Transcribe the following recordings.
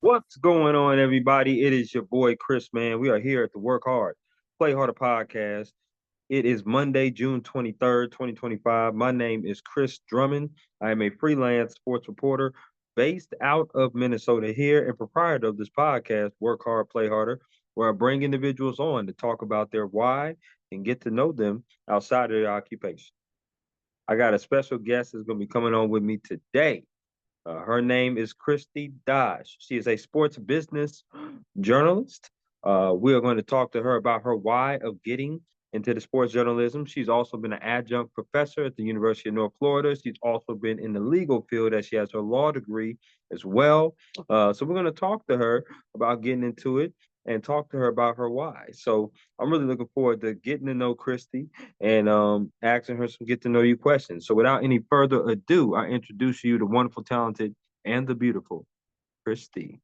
What's going on, everybody? It is your boy Chris, man. We are here at the Work Hard, Play Harder podcast. It is Monday, June 23rd, 2025. My name is Chris Drummond. I am a freelance sports reporter based out of Minnesota here and proprietor of this podcast, Work Hard, Play Harder, where I bring individuals on to talk about their why and get to know them outside of their occupation. I got a special guest that's going to be coming on with me today. Her name is Kristi Dosh. She is a sports business journalist. We are going to talk to her about her why of getting into the sports journalism. She's also been an adjunct professor at the University of North Florida. She's also been in the legal field as she has her law degree as well. So we're going to talk to her about getting into it and talk to her about her why. So I'm really looking forward to getting to know Kristi and asking her some get to know you questions. So without any further ado, I introduce you to wonderful, talented, and the beautiful Kristi.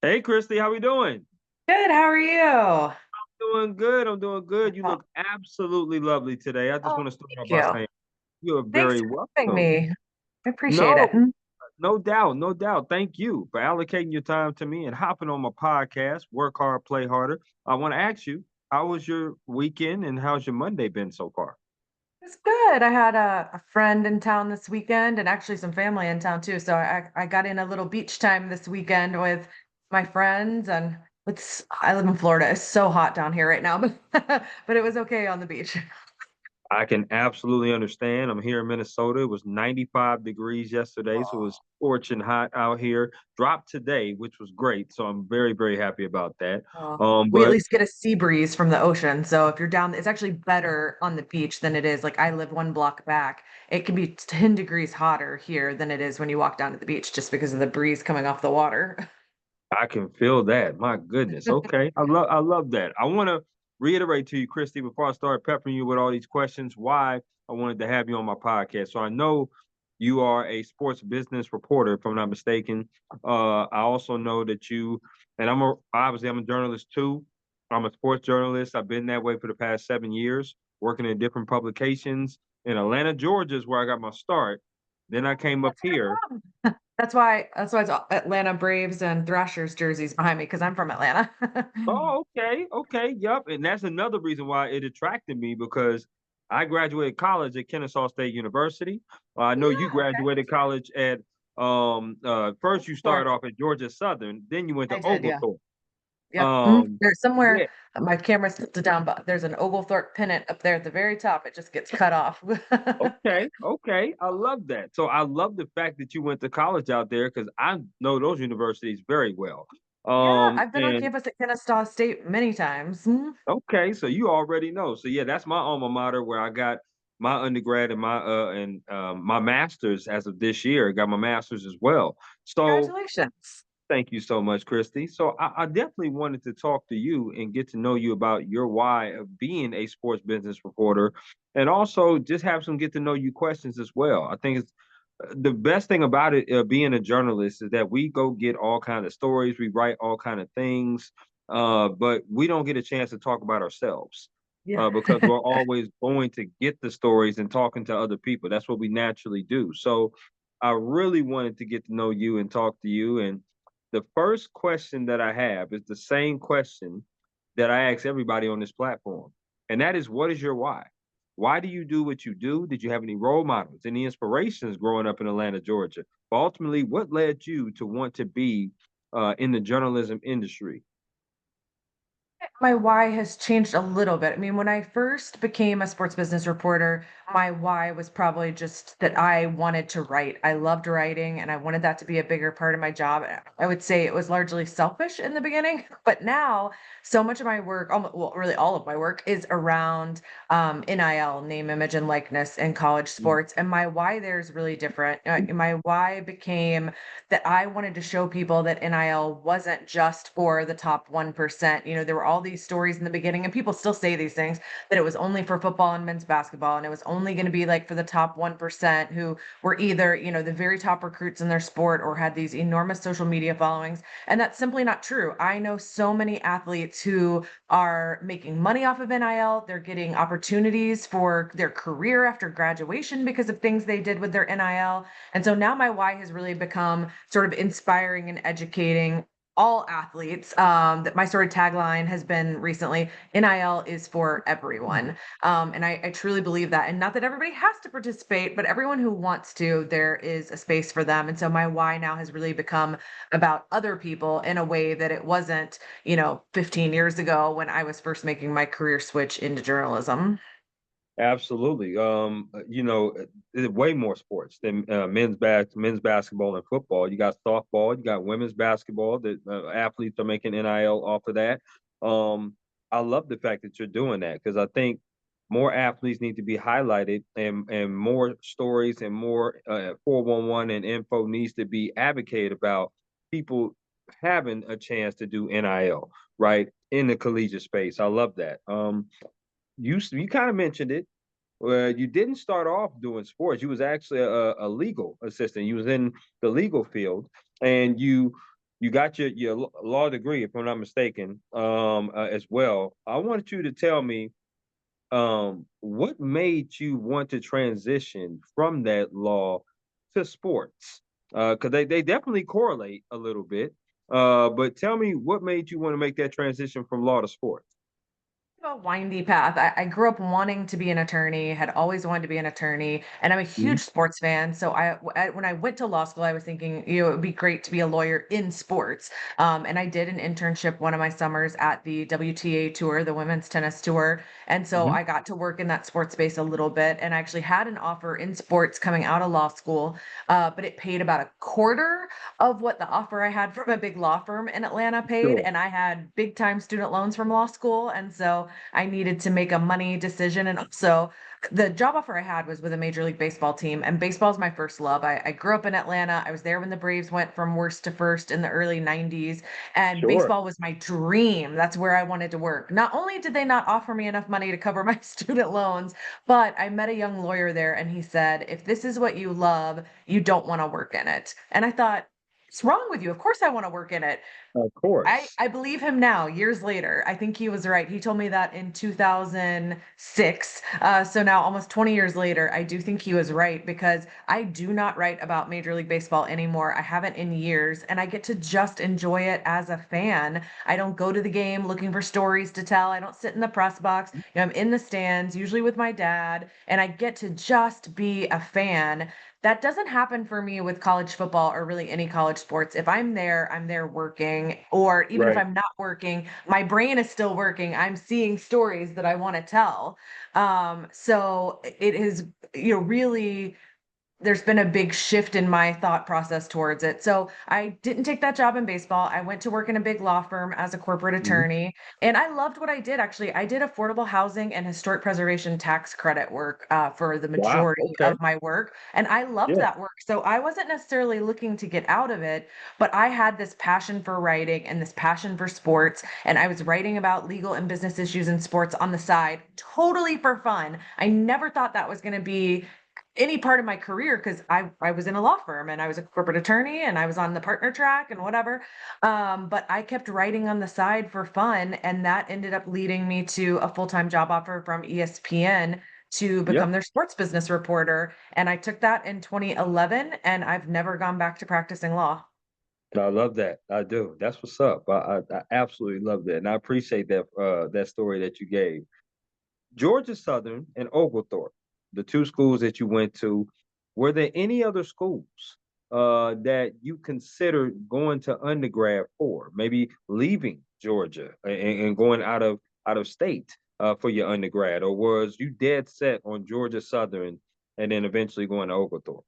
Hey, Kristi, how we doing? Good. How are you? Doing good. I'm doing good. You look absolutely lovely today. I just Oh, want to start thank off by you. saying you are Thanks very for having welcome. me. I appreciate No, it. no doubt, no doubt. Thank you for allocating your time to me and hopping on my podcast, Work Hard, Play Harder. I want to ask you, how was your weekend and how's your Monday been so far? It's good. I had a friend in town this weekend and actually some family in town too. So I got in a little beach time this weekend with my friends and I live in Florida. It's so hot down here right now, but it was okay on the beach. I can absolutely understand. I'm here in Minnesota. It was 95 degrees yesterday, so it was scorching hot out here. Dropped today, which was great. So I'm very, very happy about that. Oh, we at But least get a sea breeze from the ocean. So if you're down, it's actually better on the beach than it is. Like I live one block back. It can be 10 degrees hotter here than it is when you walk down to the beach just because of the breeze coming off the water. I can feel that. My goodness. Okay. I love that. I want to reiterate to you, Christy, before I start peppering you with all these questions, why I wanted to have you on my podcast. So I know you are a sports business reporter, if I'm not mistaken. I also know that and obviously I'm a journalist too. I'm a sports journalist. I've been that way for the past 7 years, working in different publications. In Atlanta, Georgia is where I got my start. Then I came up That's where here. I'm from. That's why it's Atlanta Braves and Thrashers jerseys behind me because I'm from Atlanta. Oh, okay, okay, yep. And that's another reason why it attracted me because I graduated college at Kennesaw State University. I know you Yeah, okay. graduated college at first you started Oglethorpe. off at Georgia Southern, then you went to I did, yeah. Oglethorpe. Yep. Um, There's somewhere yeah, my camera sits down, but there's an Oglethorpe pennant up there at the very top. It just gets cut off. okay, okay. I love that. So I love the fact that you went to college out there because I know those universities very well. Yeah, I've been on And campus at Kennesaw State many times. Okay, so you already know. So yeah, that's my alma mater where I got my undergrad and my master's as of this year. Got my master's as well. So Congratulations. thank you so much, Christy. So I definitely wanted to talk to you and get to know you about your why of being a sports business reporter, and also just have some get to know you questions as well. I think it's the best thing about it being a journalist is that we go get all kind of stories, we write all kind of things, but we don't get a chance to talk about ourselves Yeah. because we're always going to get the stories and talking to other people. That's what we naturally do. So I really wanted to get to know you and talk to you. And the first question that I have is the same question that I ask everybody on this platform, and that is, what is your why? Why do you do what you do? Did you have any role models, any inspirations growing up in Atlanta, Georgia? But ultimately, what led you to want to be in the journalism industry? My why has changed a little bit. I mean, when I first became a sports business reporter, my why was probably just that I wanted to write. I loved writing and I wanted that to be a bigger part of my job. I would say it was largely selfish in the beginning, but now so much of my work, well, really all of my work is around NIL, name, image, and likeness in college Mm. sports. And my why there is really different. My why became that I wanted to show people that NIL wasn't just for the top 1%. There were all these these stories in the beginning, and people still say these things, that it was only for football and men's basketball, and it was only going to be like for the top 1% who were either, the very top recruits in their sport or had these enormous social media followings. And that's simply not true. I know so many athletes who are making money off of NIL. They're getting opportunities for their career after graduation because of things they did with their NIL. And so now my why has really become sort of inspiring and educating all athletes. That my sort of tagline has been recently: NIL is for everyone. And I truly believe that. And not that everybody has to participate, but everyone who wants to, there is a space for them. And so my why now has really become about other people in a way that it wasn't, 15 years ago when I was first making my career switch into journalism. Absolutely. Way more sports than men's basketball and football. You got softball, you got women's basketball that athletes are making NIL off of that. Um, I love the fact that you're doing that because I think more athletes need to be highlighted and more stories and more 411 and info needs to be advocated about people having a chance to do NIL, right, in the collegiate space. I love that. You kind of mentioned it. You didn't start off doing sports. You was actually a legal assistant. You was in the legal field, and you got your law degree, if I'm not mistaken, as well. I wanted you to tell me what made you want to transition from that law to sports? Because they definitely correlate a little bit. But tell me what made you want to make that transition from law to sports? A windy path. I grew up wanting to be an attorney, had always wanted to be an attorney, and I'm a huge Mhm. sports fan. So when I went to law school, I was thinking, it would be great to be a lawyer in sports. And I did an internship one of my summers at the WTA tour, the women's tennis tour. And so Mhm. I got to work in that sports space a little bit, and I actually had an offer in sports coming out of law school, but it paid about a quarter of what the offer I had from a big law firm in Atlanta paid. Sure. And I had big time student loans from law school. And so I needed to make a money decision. And also, the job offer I had was with a Major League Baseball team, and baseball is my first love. I grew up in Atlanta. I was there when the Braves went from worst to first in the early 90s, and Sure. baseball was my dream. That's where I wanted to work. Not only did they not offer me enough money to cover my student loans, but I met a young lawyer there, and he said, if this is what you love, you don't want to work in it. And I thought, what's wrong with you? Of course I want to work in it. Of I course. I believe him now, years later. I think he was right. He told me that in 2006. So now almost 20 years later, I do think he was right because I do not write about Major League Baseball anymore. I haven't in years, and I get to just enjoy it as a fan. I don't go to the game looking for stories to tell. I don't sit in the press box. I'm in the stands, usually with my dad, and I get to just be a fan. That doesn't happen for me with college football or really any college sports. If I'm there working, or even if Right. I'm not working, my brain is still working. I'm seeing stories that I want to tell. So it is, really there's been a big shift in my thought process towards it. So I didn't take that job in baseball. I went to work in a big law firm as a corporate Mhm. attorney, and I loved what I did. Actually, I did affordable housing and historic preservation tax credit work for the Wow. majority Okay. of my work, and I loved Yeah. that work. So I wasn't necessarily looking to get out of it, but I had this passion for writing and this passion for sports, and I was writing about legal and business issues in sports on the side, totally for fun. I never thought that was going to be any part of my career because I was in a law firm and I was a corporate attorney and I was on the partner track and whatever. But I kept writing on the side for fun, and that ended up leading me to a full-time job offer from ESPN to Yeah. become their sports business reporter. And I took that in 2011, and I've never gone back to practicing law. I love that. I do. That's what's up. I absolutely love that, and I appreciate that story that you gave. Georgia Southern and Oglethorpe, the two schools that you went to, were there any other schools that you considered going to undergrad for? Maybe leaving Georgia and going out of state for your undergrad, or was you dead set on Georgia Southern and then eventually going to Oglethorpe?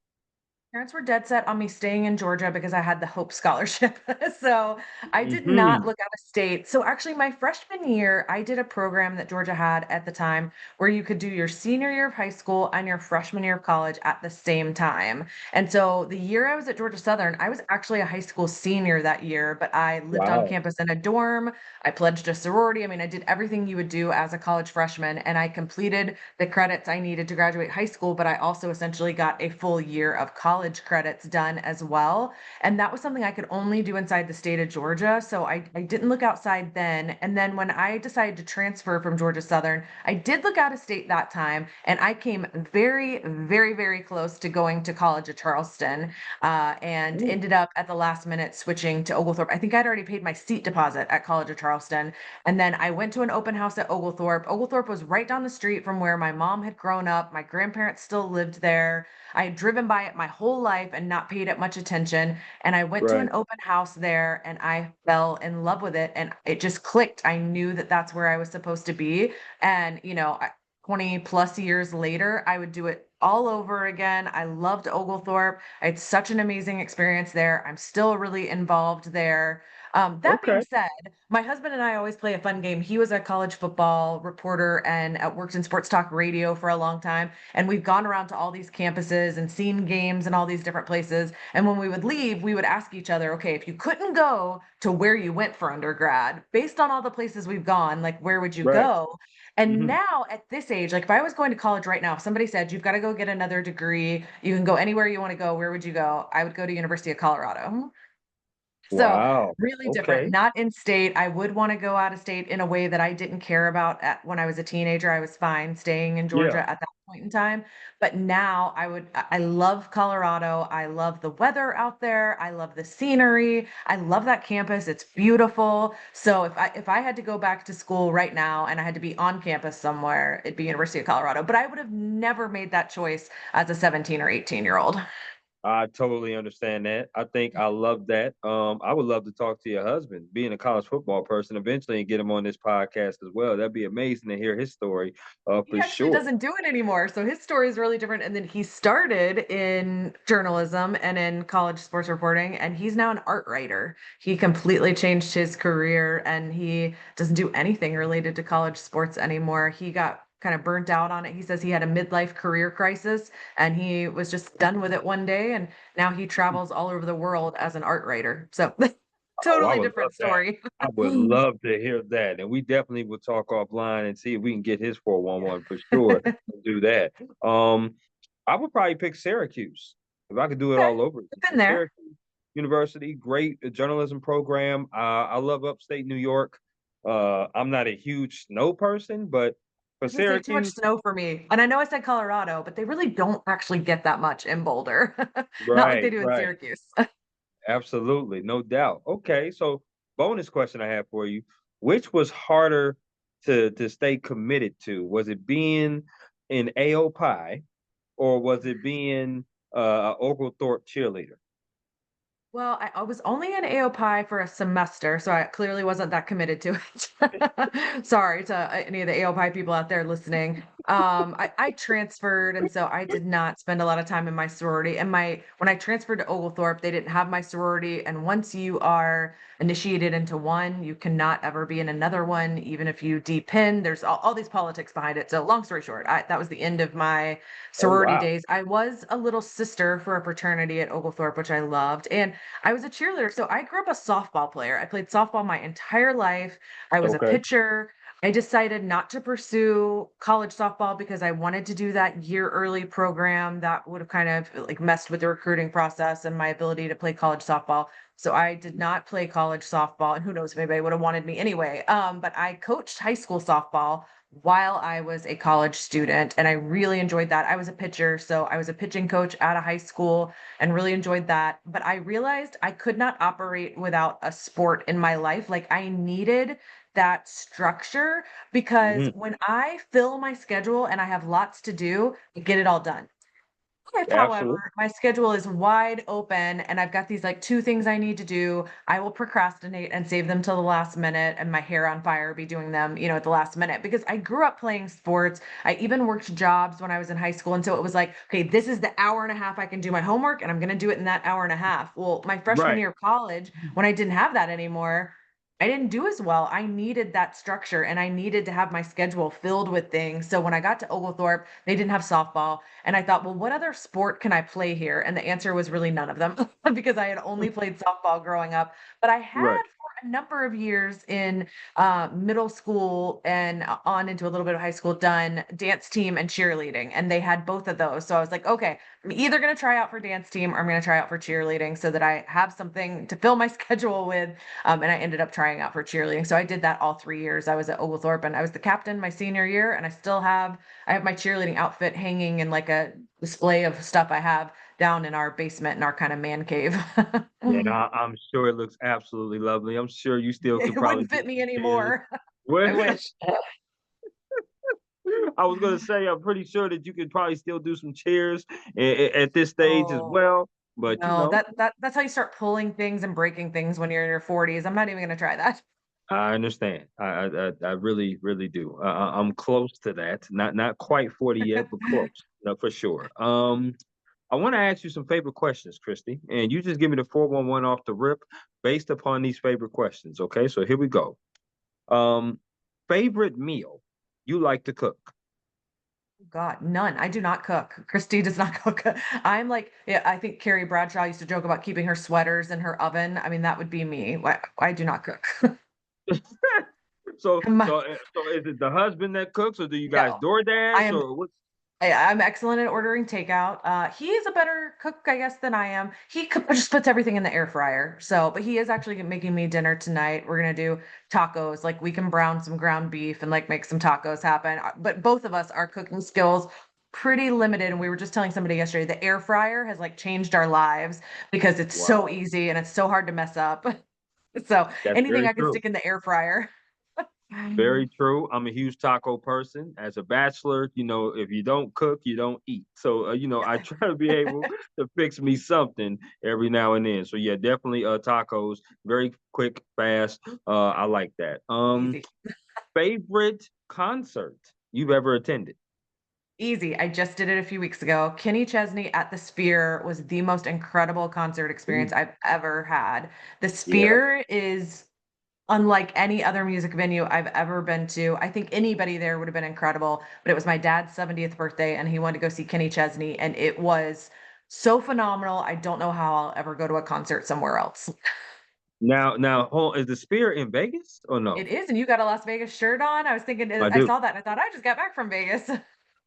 Parents were dead set on me staying in Georgia because I had the Hope Scholarship. So I did not Hmm. look out of state. So actually, my freshman year, I did a program that Georgia had at the time where you could do your senior year of high school and your freshman year of college at the same time. And so the year I was at Georgia Southern, I was actually a high school senior that year, but I lived on Wow. campus in a dorm. I pledged a sorority. I mean, I did everything you would do as a college freshman, and I completed the credits I needed to graduate high school, but I also essentially got a full year of college credits done as well. And that was something I could only do inside the state of Georgia. So I didn't look outside then. And then when I decided to transfer from Georgia Southern, I did look out of state that time. And I came very, very, very close to going to college at Charleston, and Ooh, ended up at the last minute switching to Oglethorpe. I think I'd already paid my seat deposit at College of Charleston. And then I went to an open house at Oglethorpe. Oglethorpe was right down the street from where my mom had grown up. My grandparents still lived there. I had driven by it my whole life and not paid it much attention. And I went to an right. open house there and I fell in love with it. And it just clicked. I knew that that's where I was supposed to be. And, 20 plus years later, I would do it all over again. I loved Oglethorpe. I had such an amazing experience there. I'm still really involved there. That being Okay. said, my husband and I always play a fun game. He was a college football reporter and worked in sports talk radio for a long time. And we've gone around to all these campuses and seen games in all these different places. And when we would leave, we would ask each other, okay, if you couldn't go to where you went for undergrad, based on all the places we've gone, like where would you Right. go? And Hmm. now at this age, like if I was going to college right now, if somebody said you've got to go get another degree, you can go anywhere you want to go, where would you go? I would go to University of Colorado. So, Wow. really different, Okay. not in state. I would wanna go out of state in a way that I didn't care about when I was a teenager. I was fine staying in Yeah. Georgia at that point in time, but now I love Colorado. I love the weather out there. I love the scenery. I love that campus. It's beautiful. So, if I had to go back to school right now and I had to be on campus somewhere, it'd be University of Colorado, but I would have never made that choice as a 17 or 18-year-old. I totally understand that. I think I love that. I would love to talk to your husband, being a college football person, eventually and get him on this podcast as well. That'd be amazing to hear his story, He for actually sure. doesn't do it anymore, so his story is really different, and then he started in journalism and in college sports reporting, and he's now an art writer. He completely changed his career, and he doesn't do anything related to college sports anymore. He got kind of burnt out on it. He says he had a midlife career crisis, and he was just done with it one day, and now he travels all over the world as an art writer. So, Oh, I totally would love different that. story. I would love to hear that, and we definitely will talk offline and see if we can get his 411 for sure and do that. Um, I would probably pick Syracuse if I could do it Okay, all over I've again. been there. Syracuse University, great journalism program. I love upstate New York. I'm not a huge snow person, but for I was gonna say too much Syracuse, snow for me. And I know I said Colorado, but they really don't actually get that much in Boulder. Not like they right, do in right. Syracuse. Absolutely, no doubt. Okay, so bonus question I have for you. Which was harder to stay committed to? Was it being in AOPI or was it being a Oglethorpe cheerleader? Well, I was only in AOPI for a semester, so I clearly wasn't that committed to it. Sorry to any of the AOPI people out there listening. I transferred, and so I did not spend a lot of time in my sorority. And when I transferred to Oglethorpe, they didn't have my sorority. And once you are initiated into one, you cannot ever be in another one, even if you depin. There's all these politics behind it. So long story short, that was the end of my Oh sorority wow. days. I was a little sister for a fraternity at Oglethorpe, which I loved. And I was a cheerleader. So I grew up a softball player. I played softball my entire life. I was a Okay. pitcher. I decided not to pursue college softball because I wanted to do that year early program that would have kind of like messed with the recruiting process and my ability to play college softball. So I did not play college softball, and who knows, maybe they would have wanted me anyway. But I coached high school softball while I was a college student, and I really enjoyed that. I was a pitcher, so I was a pitching coach out of high school and really enjoyed that. But I realized I could not operate without a sport in my life. Like I needed that structure because Mhm. when I fill my schedule and I have lots to do, I get it all done. If, Absolutely. however, my schedule is wide open and I've got these like two things I need to do, I will procrastinate and save them till the last minute and my hair on fire be doing them, at the last minute because I grew up playing sports. I even worked jobs when I was in high school. And so it was like, okay, this is the hour and a half I can do my homework and I'm going to do it in that hour and a half. Well, my freshman Right. year of college, when I didn't have that anymore, I didn't do as well. I needed that structure and I needed to have my schedule filled with things. So when I got to Oglethorpe, they didn't have softball. And I thought, well, what other sport can I play here? And the answer was really none of them because I had only played softball growing up. But I Right. had for a number of years in middle school and on into a little bit of high school done dance team and cheerleading. And they had both of those. So I was like, okay, I'm either going to try out for dance team or I'm going to try out for cheerleading so that I have something to fill my schedule with. And I ended up trying out for cheerleading. So I did that all 3 years. I was at Oglethorpe and I was the captain my senior year. And I have my cheerleading outfit hanging in like a display of stuff I have down in our basement in our kind of man cave. And I'm sure it looks absolutely lovely. I'm sure you still could It probably wouldn't do fit me some cheers. anymore. Well, I wish. I was gonna say I'm pretty sure that you could probably still do some cheers at this stage as Oh, well. But no, that's how you start pulling things and breaking things when you're in your 40s. I'm not even gonna try that. I understand. I really really do. I'm close to that. Not quite 40 yet, but close. No, for sure. I want to ask you some favorite questions, Christy, and you just give me the 411 off the rip based upon these favorite questions. Okay, so here we go. Um, Favorite meal you like to cook? God, none. I do not cook. Christy does not cook. I'm like, yeah, I think Carrie Bradshaw used to joke about keeping her sweaters in her oven. I mean, that would be me. I do not cook. My- So is it the husband that cooks, or do you guys no, I DoorDash, am or what? I'm excellent at ordering takeout. He is a better cook, I guess, than I am. Just puts everything in the air fryer. So, but he is actually making me dinner tonight. We're gonna do tacos. Like we can brown some ground beef and like make some tacos happen. But both of us, our cooking skills pretty limited. And we were just telling somebody yesterday, the air fryer has like changed our lives because it's so Wow, easy and it's so hard to mess up. So that's anything very I can true. stick in the air fryer. Very true. I'm a huge taco person. As a bachelor, if you don't cook, you don't eat. So, I try to be able to fix me something every now and then. So, yeah, definitely tacos. Very quick, fast. I like that. Easy. Favorite concert you've ever attended? Easy. I just did it a few weeks ago. Kenny Chesney at the Sphere was the most incredible concert experience Ooh, I've ever had. The yeah. Sphere is unlike any other music venue I've ever been to. I think anybody there would have been incredible, but it was my dad's 70th birthday and he wanted to go see Kenny Chesney and it was so phenomenal. I don't know how I'll ever go to a concert somewhere else. Now, is the Spirit in Vegas or no? It is, and you got a Las Vegas shirt on. I was thinking, I I do. saw that and I thought I just got back from Vegas.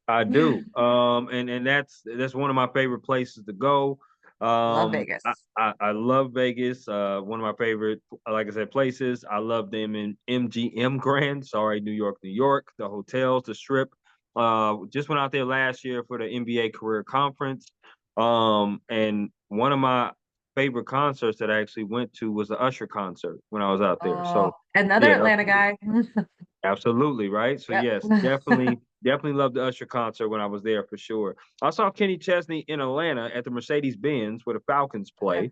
I do. And that's one of my favorite places to go. Love I, Vegas. I love Vegas. One of my favorite, like I said, places. I love them in MGM Grand. Sorry, New York, New York. The hotels, the Strip. Just went out there last year for the NBA Career Conference. And one of my favorite concerts that I actually went to was the Usher concert when I was out there. Oh, So another yeah, that Atlanta guy. absolutely, right? So Yep. yes, definitely loved the Usher concert when I was there for sure. I saw Kenny Chesney in Atlanta at the Mercedes-Benz where the Falcons Okay. play.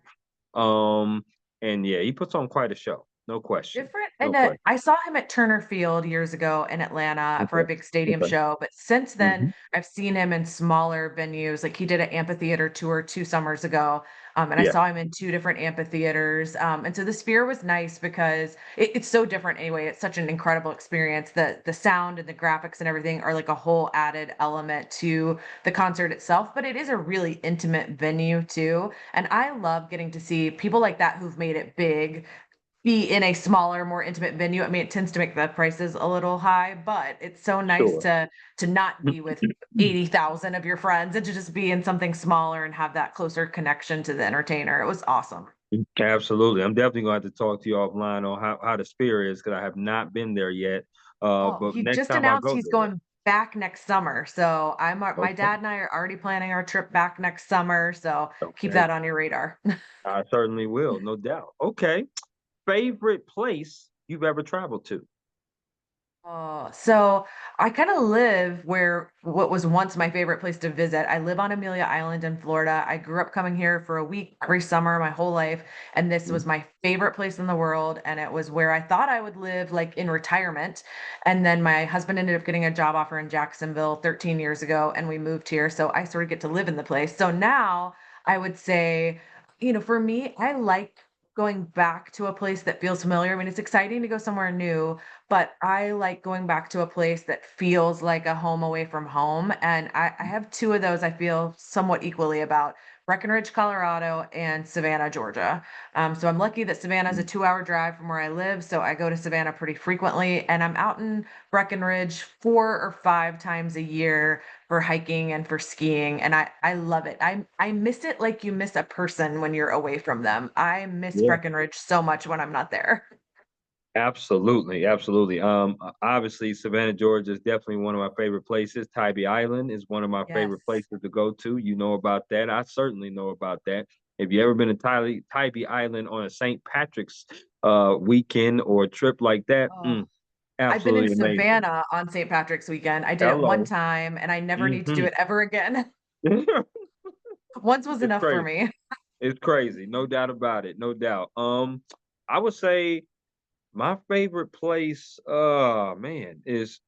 Um, and yeah, he puts on quite a show. No question. Different, No and question. I saw him at Turner Field years ago in Atlanta for a Okay. big stadium Okay. show, but since then, Hmm. I've seen him in smaller venues, like, he did an amphitheater tour 2 summers ago, and I Yeah, saw him in 2 different amphitheaters, and so the Sphere was nice because it's so different anyway, it's such an incredible experience, the sound and the graphics and everything are like a whole added element to the concert itself, but it is a really intimate venue too, and I love getting to see people like that who've made it big be in a smaller, more intimate venue. I mean, it tends to make the prices a little high, but it's so nice sure. to not be with 80,000 of your friends and to just be in something smaller and have that closer connection to the entertainer. It was awesome. Absolutely. I'm definitely going to have to talk to you offline on how the Spirit is because I have not been there yet. Oh, But he next just time I announced go he's there, going back next summer. So my okay, dad and I are already planning our trip back next summer. So keep okay, that on your radar. I certainly will, no doubt. Okay. Favorite place you've ever traveled to? Oh, so I kind of live where what was once my favorite place to visit. I live on Amelia Island in Florida. I grew up coming here for a week every summer my whole life, and this was my favorite place in the world. And it was where I thought I would live, like in retirement. And then my husband ended up getting a job offer in Jacksonville 13 years ago, and we moved here. So I sort of get to live in the place. So now I would say, for me, I like going back to a place that feels familiar. I mean, it's exciting to go somewhere new, but I like going back to a place that feels like a home away from home, and I have 2 of those I feel somewhat equally about: Breckenridge, Colorado, and Savannah, Georgia. So I'm lucky that Savannah is a 2-hour drive from where I live, so I go to Savannah pretty frequently, and I'm out in Breckenridge 4 or 5 times a year for hiking and for skiing, and I love it. I miss it like you miss a person when you're away from them. I miss Yeah. Breckenridge so much when I'm not there. Absolutely, absolutely. Obviously, Savannah, Georgia is definitely one of my favorite places. Tybee Island is one of my favorite Yes. places to go to. You know about that. I certainly know about that. If you ever been to Tybee Island on a St. Patrick's weekend or a trip like that, Oh. I've been in absolutely amazing. Savannah on St. Patrick's weekend. I did it one Hello. time, and I never need to do Hmm. it ever again. Once was It's enough for crazy. me. It's crazy. No doubt about it. No doubt. I would say my favorite place, man, is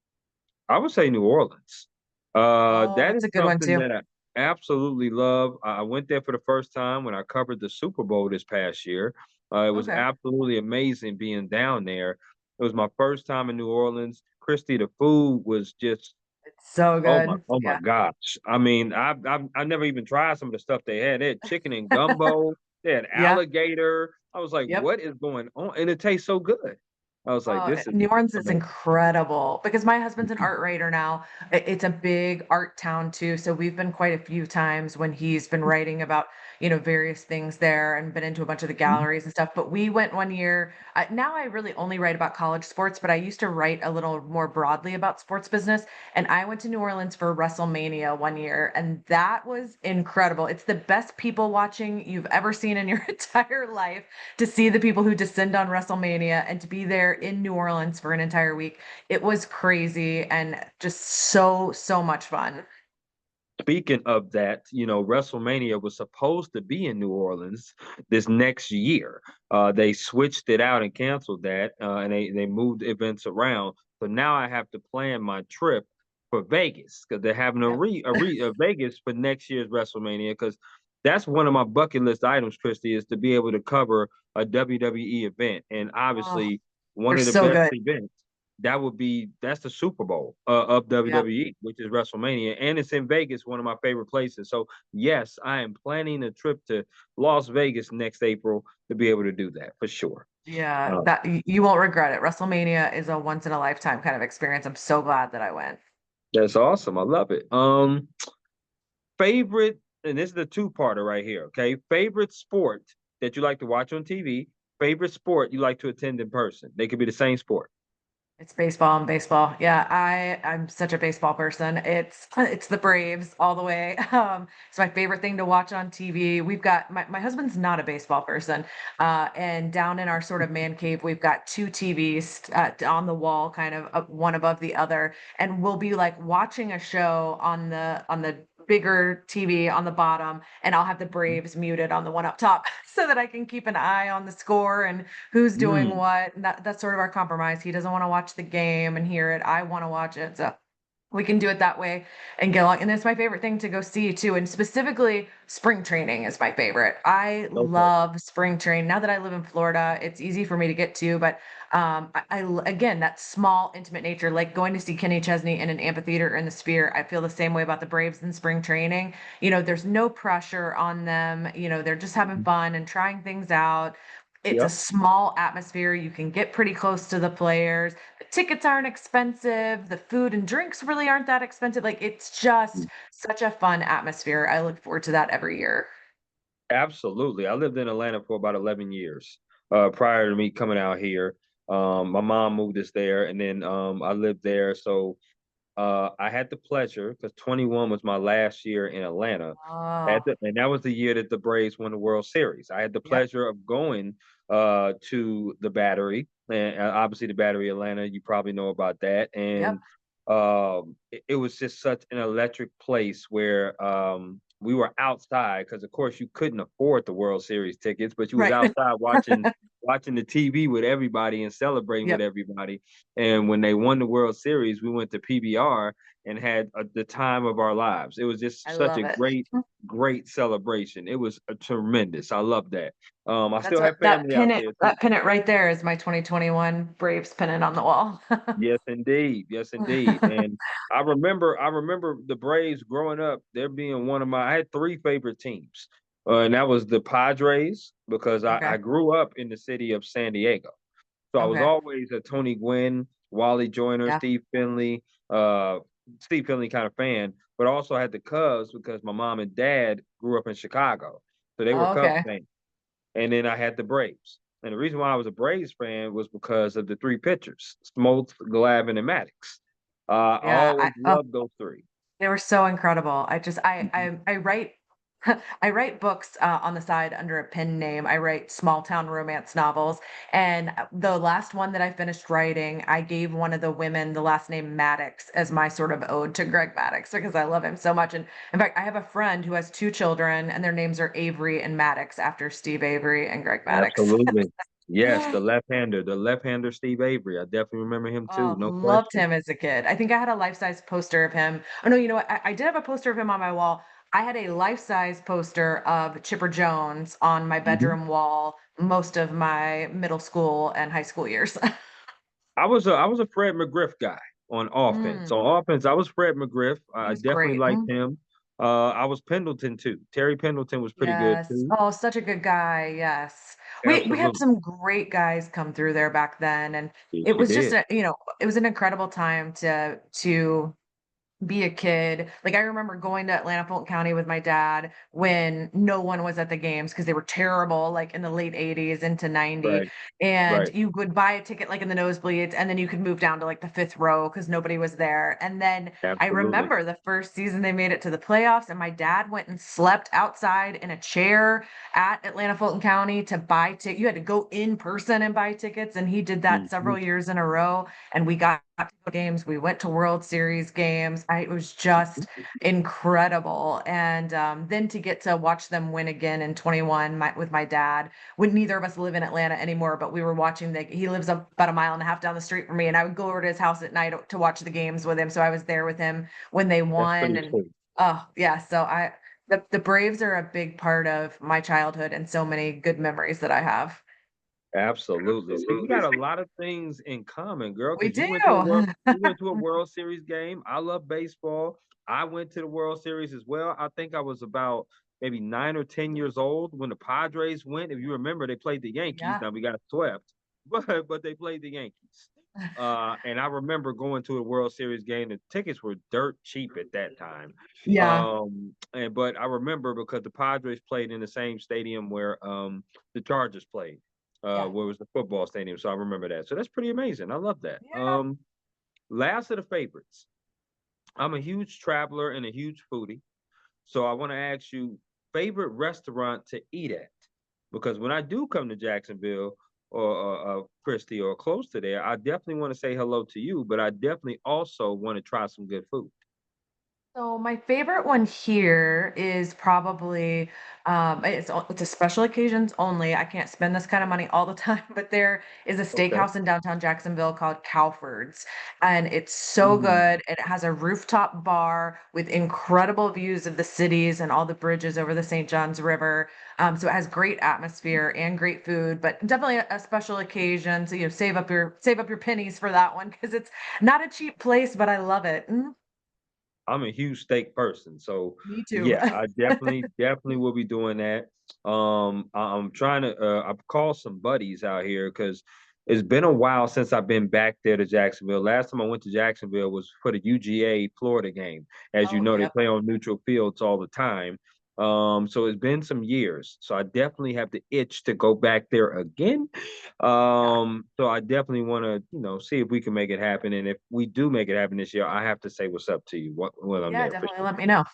I would say New Orleans. Oh, That that's is a good one something too. that I absolutely love. I went there for the first time when I covered the Super Bowl this past year. It was Okay. absolutely amazing being down there. It was my first time in New Orleans. Christy, the food was just It's so good. oh my Yeah. gosh. I mean, I never even tried some of the stuff they had. They had chicken and gumbo. They had Yeah. alligator. I was like, Yep. what is going on? And it tastes so good. I was like, Oh, this is New Orleans is amazing. incredible because my husband's an art writer now. It's a big art town too, so we've been quite a few times when he's been writing about, various things there and been into a bunch of the galleries and stuff. But we went one year. Now I really only write about college sports, but I used to write a little more broadly about sports business. And I went to New Orleans for WrestleMania one year, and that was incredible. It's the best people watching you've ever seen in your entire life, to see the people who descend on WrestleMania and to be there in New Orleans for an entire week. It was crazy and just so, so much fun. Speaking of that, WrestleMania was supposed to be in New Orleans this next year. They switched it out and canceled that, and they moved events around. So now I have to plan my trip for Vegas because they're having Yep. a Vegas for next year's WrestleMania. Because that's one of my bucket list items, Christy, is to be able to cover a WWE event, and Oh, obviously one they're of the so best good. events that's the Super Bowl of Yep. WWE, which is WrestleMania, and it's in Vegas, one of my favorite places. So yes, I am planning a trip to Las Vegas next April to be able to do that for sure. Yeah, Uh, you won't regret it. WrestleMania is a once in a lifetime kind of experience. I'm so glad that I went. that's awesome. I love it. Favorite, and this is the two-parter right here. Okay, favorite sport that you like to watch on TV. Favorite sport you like to attend in person. They could be the same sport. It's baseball and baseball. Yeah, I'm such a baseball person. It's the Braves all the way. It's my favorite thing to watch on TV. We've got my husband's not a baseball person, and down in our sort of man cave, we've got 2 TVs on the wall, kind of one above the other, and we'll be like watching a show on the bigger TV on the bottom, and I'll have the Braves muted on the one up top so that I can keep an eye on the score and who's doing Mm, what. And that's sort of our compromise. He doesn't want to watch the game and hear it. I want to watch it. So we can do it that way and get along. And it's my favorite thing to go see too. And specifically, spring training is my favorite. I okay. love spring training. Now that I live in Florida, it's easy for me to get to. But again, that small, intimate nature, like going to see Kenny Chesney in an amphitheater in the Sphere. I feel the same way about the Braves in spring training. There's no pressure on them. They're just having fun and trying things out. It's a Yep. small atmosphere. You can get pretty close to the players. The tickets aren't expensive. The food and drinks really aren't that expensive. Like, it's just such a fun atmosphere. I look forward to that every year. Absolutely. I lived in Atlanta for about 11 years prior to me coming out here. My mom moved us there, and then I lived there. So I had the pleasure because 21 was my last year in Atlanta. Oh, And that was the year that the Braves won the World Series. I had the yep. pleasure of going to the Battery. and obviously the Battery Atlanta, you probably know about that. Yep. And it was just such an electric place where we were outside because of course you couldn't afford the World Series tickets, but you was Right. outside watching the TV with everybody and celebrating with Yep. everybody. And when they won the World Series, we went to PBR and had the time of our lives. It was just I such love a it. great celebration. It was tremendous. I love that. I That's still what have family out there too. that pennant right there is my 2021 Braves pennant on the wall. Yes, indeed. Yes, indeed. And I remember the Braves growing up, there being one of my I had three favorite teams. And that was the Padres because I Okay. grew up in the city of San Diego. So I was Okay. always a Tony Gwynn, Wally Joyner, Yeah. Uh Steve Finley kind of fan, but I also had the Cubs because my mom and dad grew up in Chicago. So they were Oh, Cubs okay. fans. And then I had the Braves. And the reason why I was a Braves fan was because of the three pitchers, Smoltz, Glavine, and Maddox. I Yeah. always loved those three. They were so incredible. I just Mhm. I write I write books, on the side under a pen name. I write small town romance novels, and, the last one that I finished writing, I gave one of the women the last name Maddox as my sort of ode to Greg Maddox because I love him so much, and in fact, I have a friend who has 2 children, and their names are Avery and Maddox after Steve Avery and Greg Maddox. Absolutely. Yes, the left-hander Steve Avery. I definitely remember him too, Oh, no loved question. him as a kid. I think I had a life-size poster of him. Oh, no, you know what? I did have a poster of him on my wall. I had a life-size poster of Chipper Jones on my Mhm. bedroom wall most of my middle school and high school years. I was a Fred McGriff guy on offense. Mm, On offense, I was Fred McGriff. he I was definitely great. liked Mm, him. I was Pendleton too. Terry Pendleton was pretty good yes. too. Oh, such a good guy. Yes. We had Absolutely. some great guys come through there back then, and Yes, it you was just did. it was an incredible time to be a kid. Like, I remember going to Atlanta Fulton County with my dad when no one was at the games because they were terrible, like, in the late '80s into '90, Right, and right. you would buy a ticket, like, in the nosebleeds, and then you could move down to, like, the 5th row because nobody was there, and then I Absolutely. remember the first season they made it to the playoffs, and my dad went and slept outside in a chair at Atlanta Fulton County to buy you had to go in person and buy tickets, and he did that several Mhm. years in a row, and we got to games, we went to World Series games. It was just incredible, and, then to get to watch them win again in '21 with my dad, when neither of us live in Atlanta anymore, but we were watching he lives about a mile and a half down the street from me, and I would go over to his house at night to watch the games with him, so I was there with him when they That's won, pretty and, sweet. oh, yeah, so the Braves are a big part of my childhood and so many good memories that I have. Absolutely. See, we got a lot of things in common, girl, We because do. you went to a World Series game. I love baseball. I went to the World Series as well. I think I was about maybe 9 or 10 years old when the Padres went. If you remember, they played the Yankees. Yeah, Now we got swept, but they played the Yankees. And I remember going to a World Series game. The tickets were dirt cheap at that time. yeah, But I remember because the Padres played in the same stadium where the Chargers played yeah, where was the football stadium. So I remember that. So that's pretty amazing. I love that. yeah. Last of the favorites. I'm a huge traveler and a huge foodie. So I want to ask you favorite restaurant to eat at. Because when I do come to Jacksonville or Christie or close to there, I definitely want to say hello to you, but I definitely also want to try some good food. So my favorite one here is probably it's a special occasions only. I can't spend this kind of money all the time, but there is a Okay. steakhouse in downtown Jacksonville called Cowford's, and it's so Mm, good. It has a rooftop bar with incredible views of the cities and all the bridges over the St. Johns River. So it has great atmosphere and great food, but definitely a special occasion. So save up your pennies for that one because it's not a cheap place, but I love it. Mm, I'm a huge steak person, so me too. yeah, I definitely will be doing that. I'm trying to. I've called some buddies out here because it's been a while since I've been back there to Jacksonville. Last time I went to Jacksonville was for the UGA Florida game. As you Oh, know, they yep. play on neutral fields all the time. So it's been some years. So I definitely have the itch to go back there again. Yeah. So I definitely want to, see if we can make it happen. And if we do make it happen this year, I have to say what's up to you when I'm Yeah, there for definitely sure. let me know.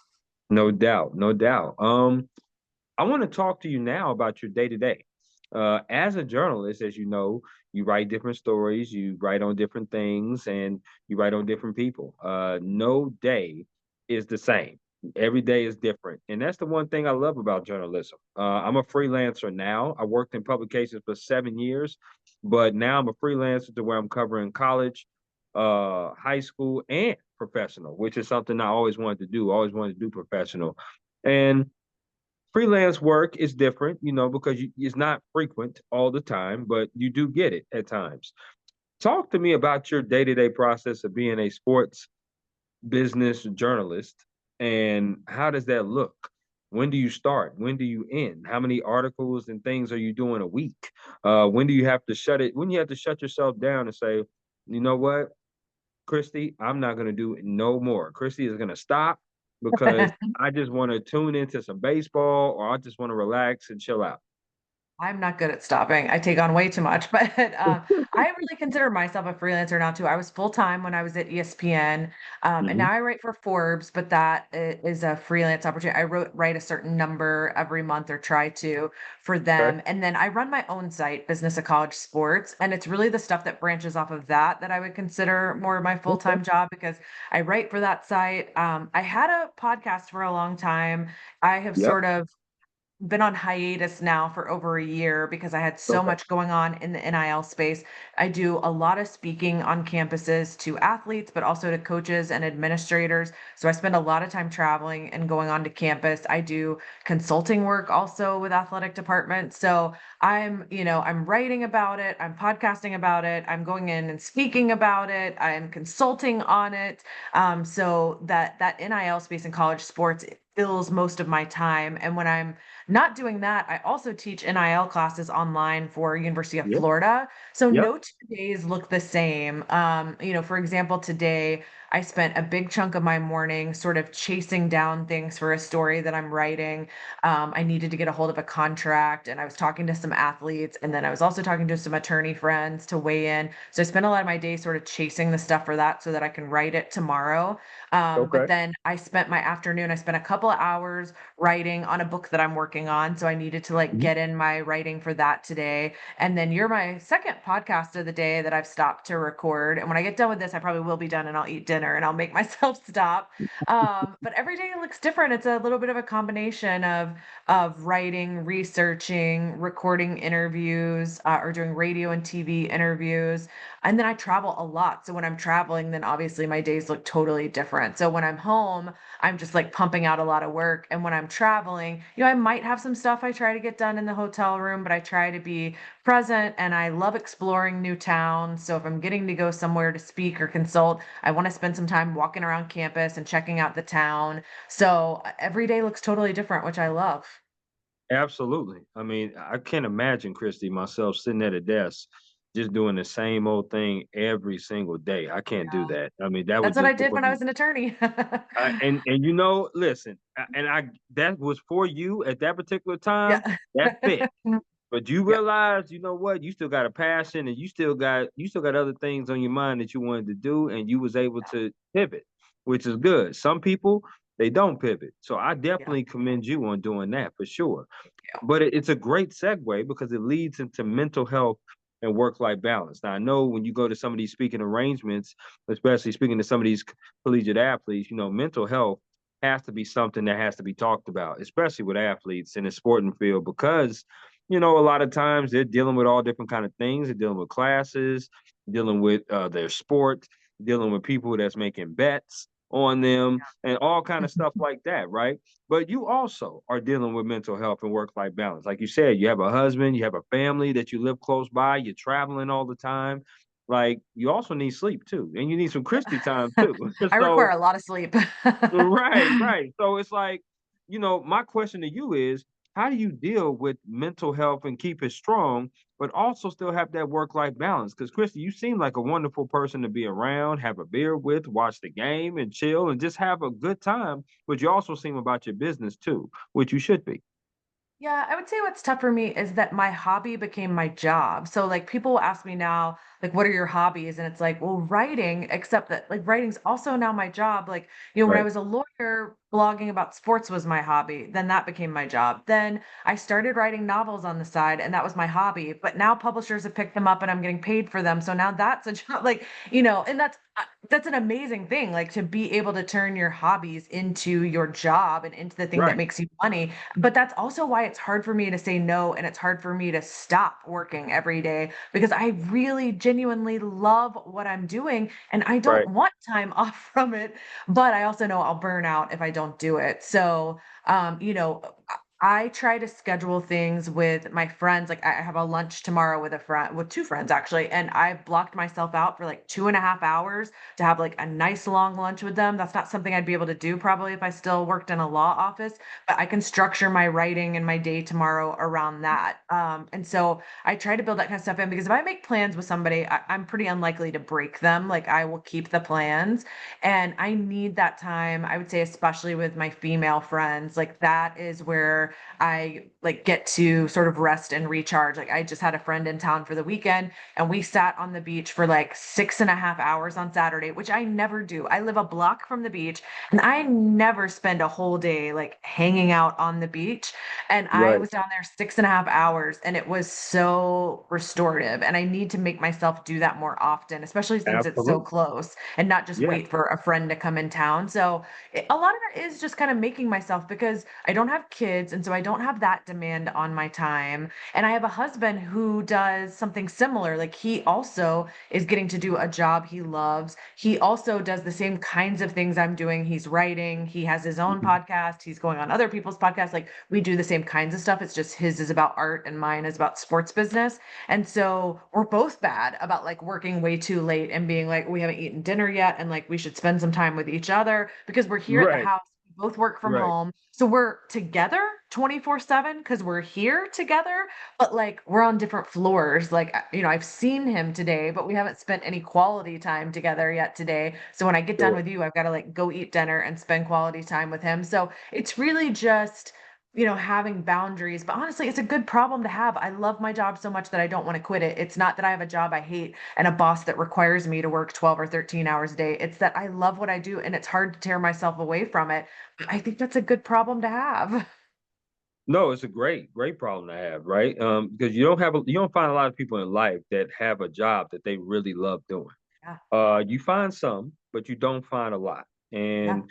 No doubt, no doubt. I want to talk to you now about your day to day. As a journalist, as you know, you write different stories, you write on different things, and you write on different people. No day is the same. Every day is different. And that's the one thing I love about journalism. I'm a freelancer now. I worked in publications for 7 years, but now I'm a freelancer to where I'm covering college, high school, and professional, which is something I always wanted to do. Always wanted to do professional. And freelance work is different, because it's not frequent all the time, but you do get it at times. Talk to me about your day-to-day process of being a sports business journalist, and how does that look? When do you start? When do you end? How many articles and things are you doing a week? When do you have to shut it? When you have to shut yourself down and say, you know what, Kristi, I'm not going to do it no more. Kristi is going to stop because I just want to tune into some baseball, or I just want to relax and chill out. I'm not good at stopping. I take on way too much, but I really consider myself a freelancer now too. I was full time when I was at ESPN, and Hmm. now I write for Forbes, but is a freelance opportunity. Write a certain number every month or try to for Okay. them, and then I run my own site, Business of College Sports, and it's really the stuff that branches off of that I would consider more of my full Okay. time job because I write for that site. I had a podcast for a long time. I have Yep. sort of been on hiatus now for over a year because I had so Okay. much going on in the NIL space. I do a lot of speaking on campuses to athletes, but also to coaches and administrators. So I spend a lot of time traveling and going on to campus. I do consulting work also with athletic departments. So I'm writing about it, I'm podcasting about it, I'm going in and speaking about it, I'm consulting on it. So that NIL space in college sports it fills most of my time. And when I'm not doing that, I also teach NIL classes online for University of Yep. Florida. So Yep. no 2 days look the same. For example, today I spent a big chunk of my morning sort of chasing down things for a story that I'm writing. I needed to get a hold of a contract, and I was talking to some athletes, and then I was also talking to some attorney friends to weigh in. So I spent a lot of my day sort of chasing the stuff for that so that I can write it tomorrow. But Okay. then I spent a couple of hours writing on a book that I'm working on. So I needed to like Mhm. get in my writing for that today. And then you're my second podcast of the day that I've stopped to record. And when I get done with this, I probably will be done and I'll eat dinner and I'll make myself stop. But every day looks different. It's a little bit of a combination of writing, researching, recording interviews, or doing radio and TV interviews. And then I travel a lot. So when I'm traveling, then obviously my days look totally different. So when I'm home, I'm just like pumping out a lot of work. And when I'm traveling, I might have some stuff I try to get done in the hotel room, but I try to be present and I love exploring new towns. So if I'm getting to go somewhere to speak or consult, I want to spend some time walking around campus and checking out the town. So every day looks totally different, which I love. Absolutely. I mean, I can't imagine, Kristi, myself sitting at a desk just doing the same old thing every single day. I can't do Yeah. that. I mean, that would That's what I just bore did when I me. was an attorney. And listen, and I that was for you at that particular time. Yeah. That fit. But you Yeah. realize, you know what? You still got a passion, and you still got other things on your mind that you wanted to do, and you was able to pivot, which is good. Some people they don't pivot. So I Yeah. definitely commend you on doing that for sure. Thank you. But it's a great segue because it leads into mental health and work-life balance. Now, I know when you go to some of these speaking arrangements, especially speaking to some of these collegiate athletes, mental health has to be something that has to be talked about, especially with athletes in the sporting field, because a lot of times they're dealing with all different kind of things. They're dealing with classes, dealing with their sport, dealing with people that's making bets on them, and all kind of stuff like that, right? But you also are dealing with mental health and work-life balance. Like you said, you have a husband, you have a family that you live close by, you're traveling all the time. Like you also need sleep too, and you need some Christie time too. I require So a lot of sleep. right, right. So it's like, my question to you is, how do you deal with mental health and keep it strong, but also still have that work-life balance? Because Christy, you seem like a wonderful person to be around, have a beer with, watch the game and chill and just have a good time. But you also seem about your business too, which you should be. Yeah, I would say what's tough for me is that my hobby became my job. So like people will ask me now, like, what are your hobbies? And it's like, well, writing, except that like writing's also now my job. Like, when I Right. was a lawyer, blogging about sports was my hobby. Then that became my job. Then I started writing novels on the side, and that was my hobby. But now publishers have picked them up and I'm getting paid for them. So now that's a job. Like, and that's an amazing thing, like to be able to turn your hobbies into your job and into the thing that Right. makes you money. But that's also why it's hard for me to say no, and it's hard for me to stop working every day because I really genuinely love what I'm doing and I don't Right. want time off from it. But I also know I'll burn out if I don't do it. So, I try to schedule things with my friends. Like I have a lunch tomorrow with with two friends actually, and I've blocked myself out for like 2.5 hours to have like a nice long lunch with them. That's not something I'd be able to do probably if I still worked in a law office, but I can structure my writing and my day tomorrow around that. And so I try to build that kind of stuff in because if I make plans with somebody, I'm pretty unlikely to break them. Like I will keep the plans, and I need that time. I would say, especially with my female friends, like that is where I like get to sort of rest and recharge. Like I just had a friend in town for the weekend and we sat on the beach for like 6.5 hours on Saturday, which I never do. I live a block from the beach and I never spend a whole day like hanging out on the beach. And I Right. was down there 6.5 hours and it was so restorative. And I need to make myself do that more often, especially since it's so Absolutely. close and not just Yeah. wait for a friend to come in town. So a lot of that is just kind of making myself because I don't have kids. And so I don't have that demand on my time. And I have a husband who does something similar. Like he also is getting to do a job he loves. He also does the same kinds of things I'm doing. He's writing, he has his own Mhm. podcast, he's going on other people's podcasts. Like we do the same kinds of stuff. It's just his is about art and mine is about sports business. And so we're both bad about like working way too late and being like, we haven't eaten dinner yet. And like we should spend some time with each other because we're here at the Right. house. We both work from Right. home. So we're together 24/7 because we're here together, but like we're on different floors. Like, I've seen him today, but we haven't spent any quality time together yet today. So when I get done Sure. with you, I've got to like go eat dinner and spend quality time with him. So it's really just, having boundaries. But honestly, it's a good problem to have. I love my job so much that I don't want to quit it. It's not that I have a job I hate and a boss that requires me to work 12 or 13 hours a day. It's that I love what I do and it's hard to tear myself away from it. I think that's a good problem to have. No, it's a great problem to have, right? Because you don't find a lot of people in life that have a job that they really love doing. Yeah. You find some, but you don't find a lot. Yeah. And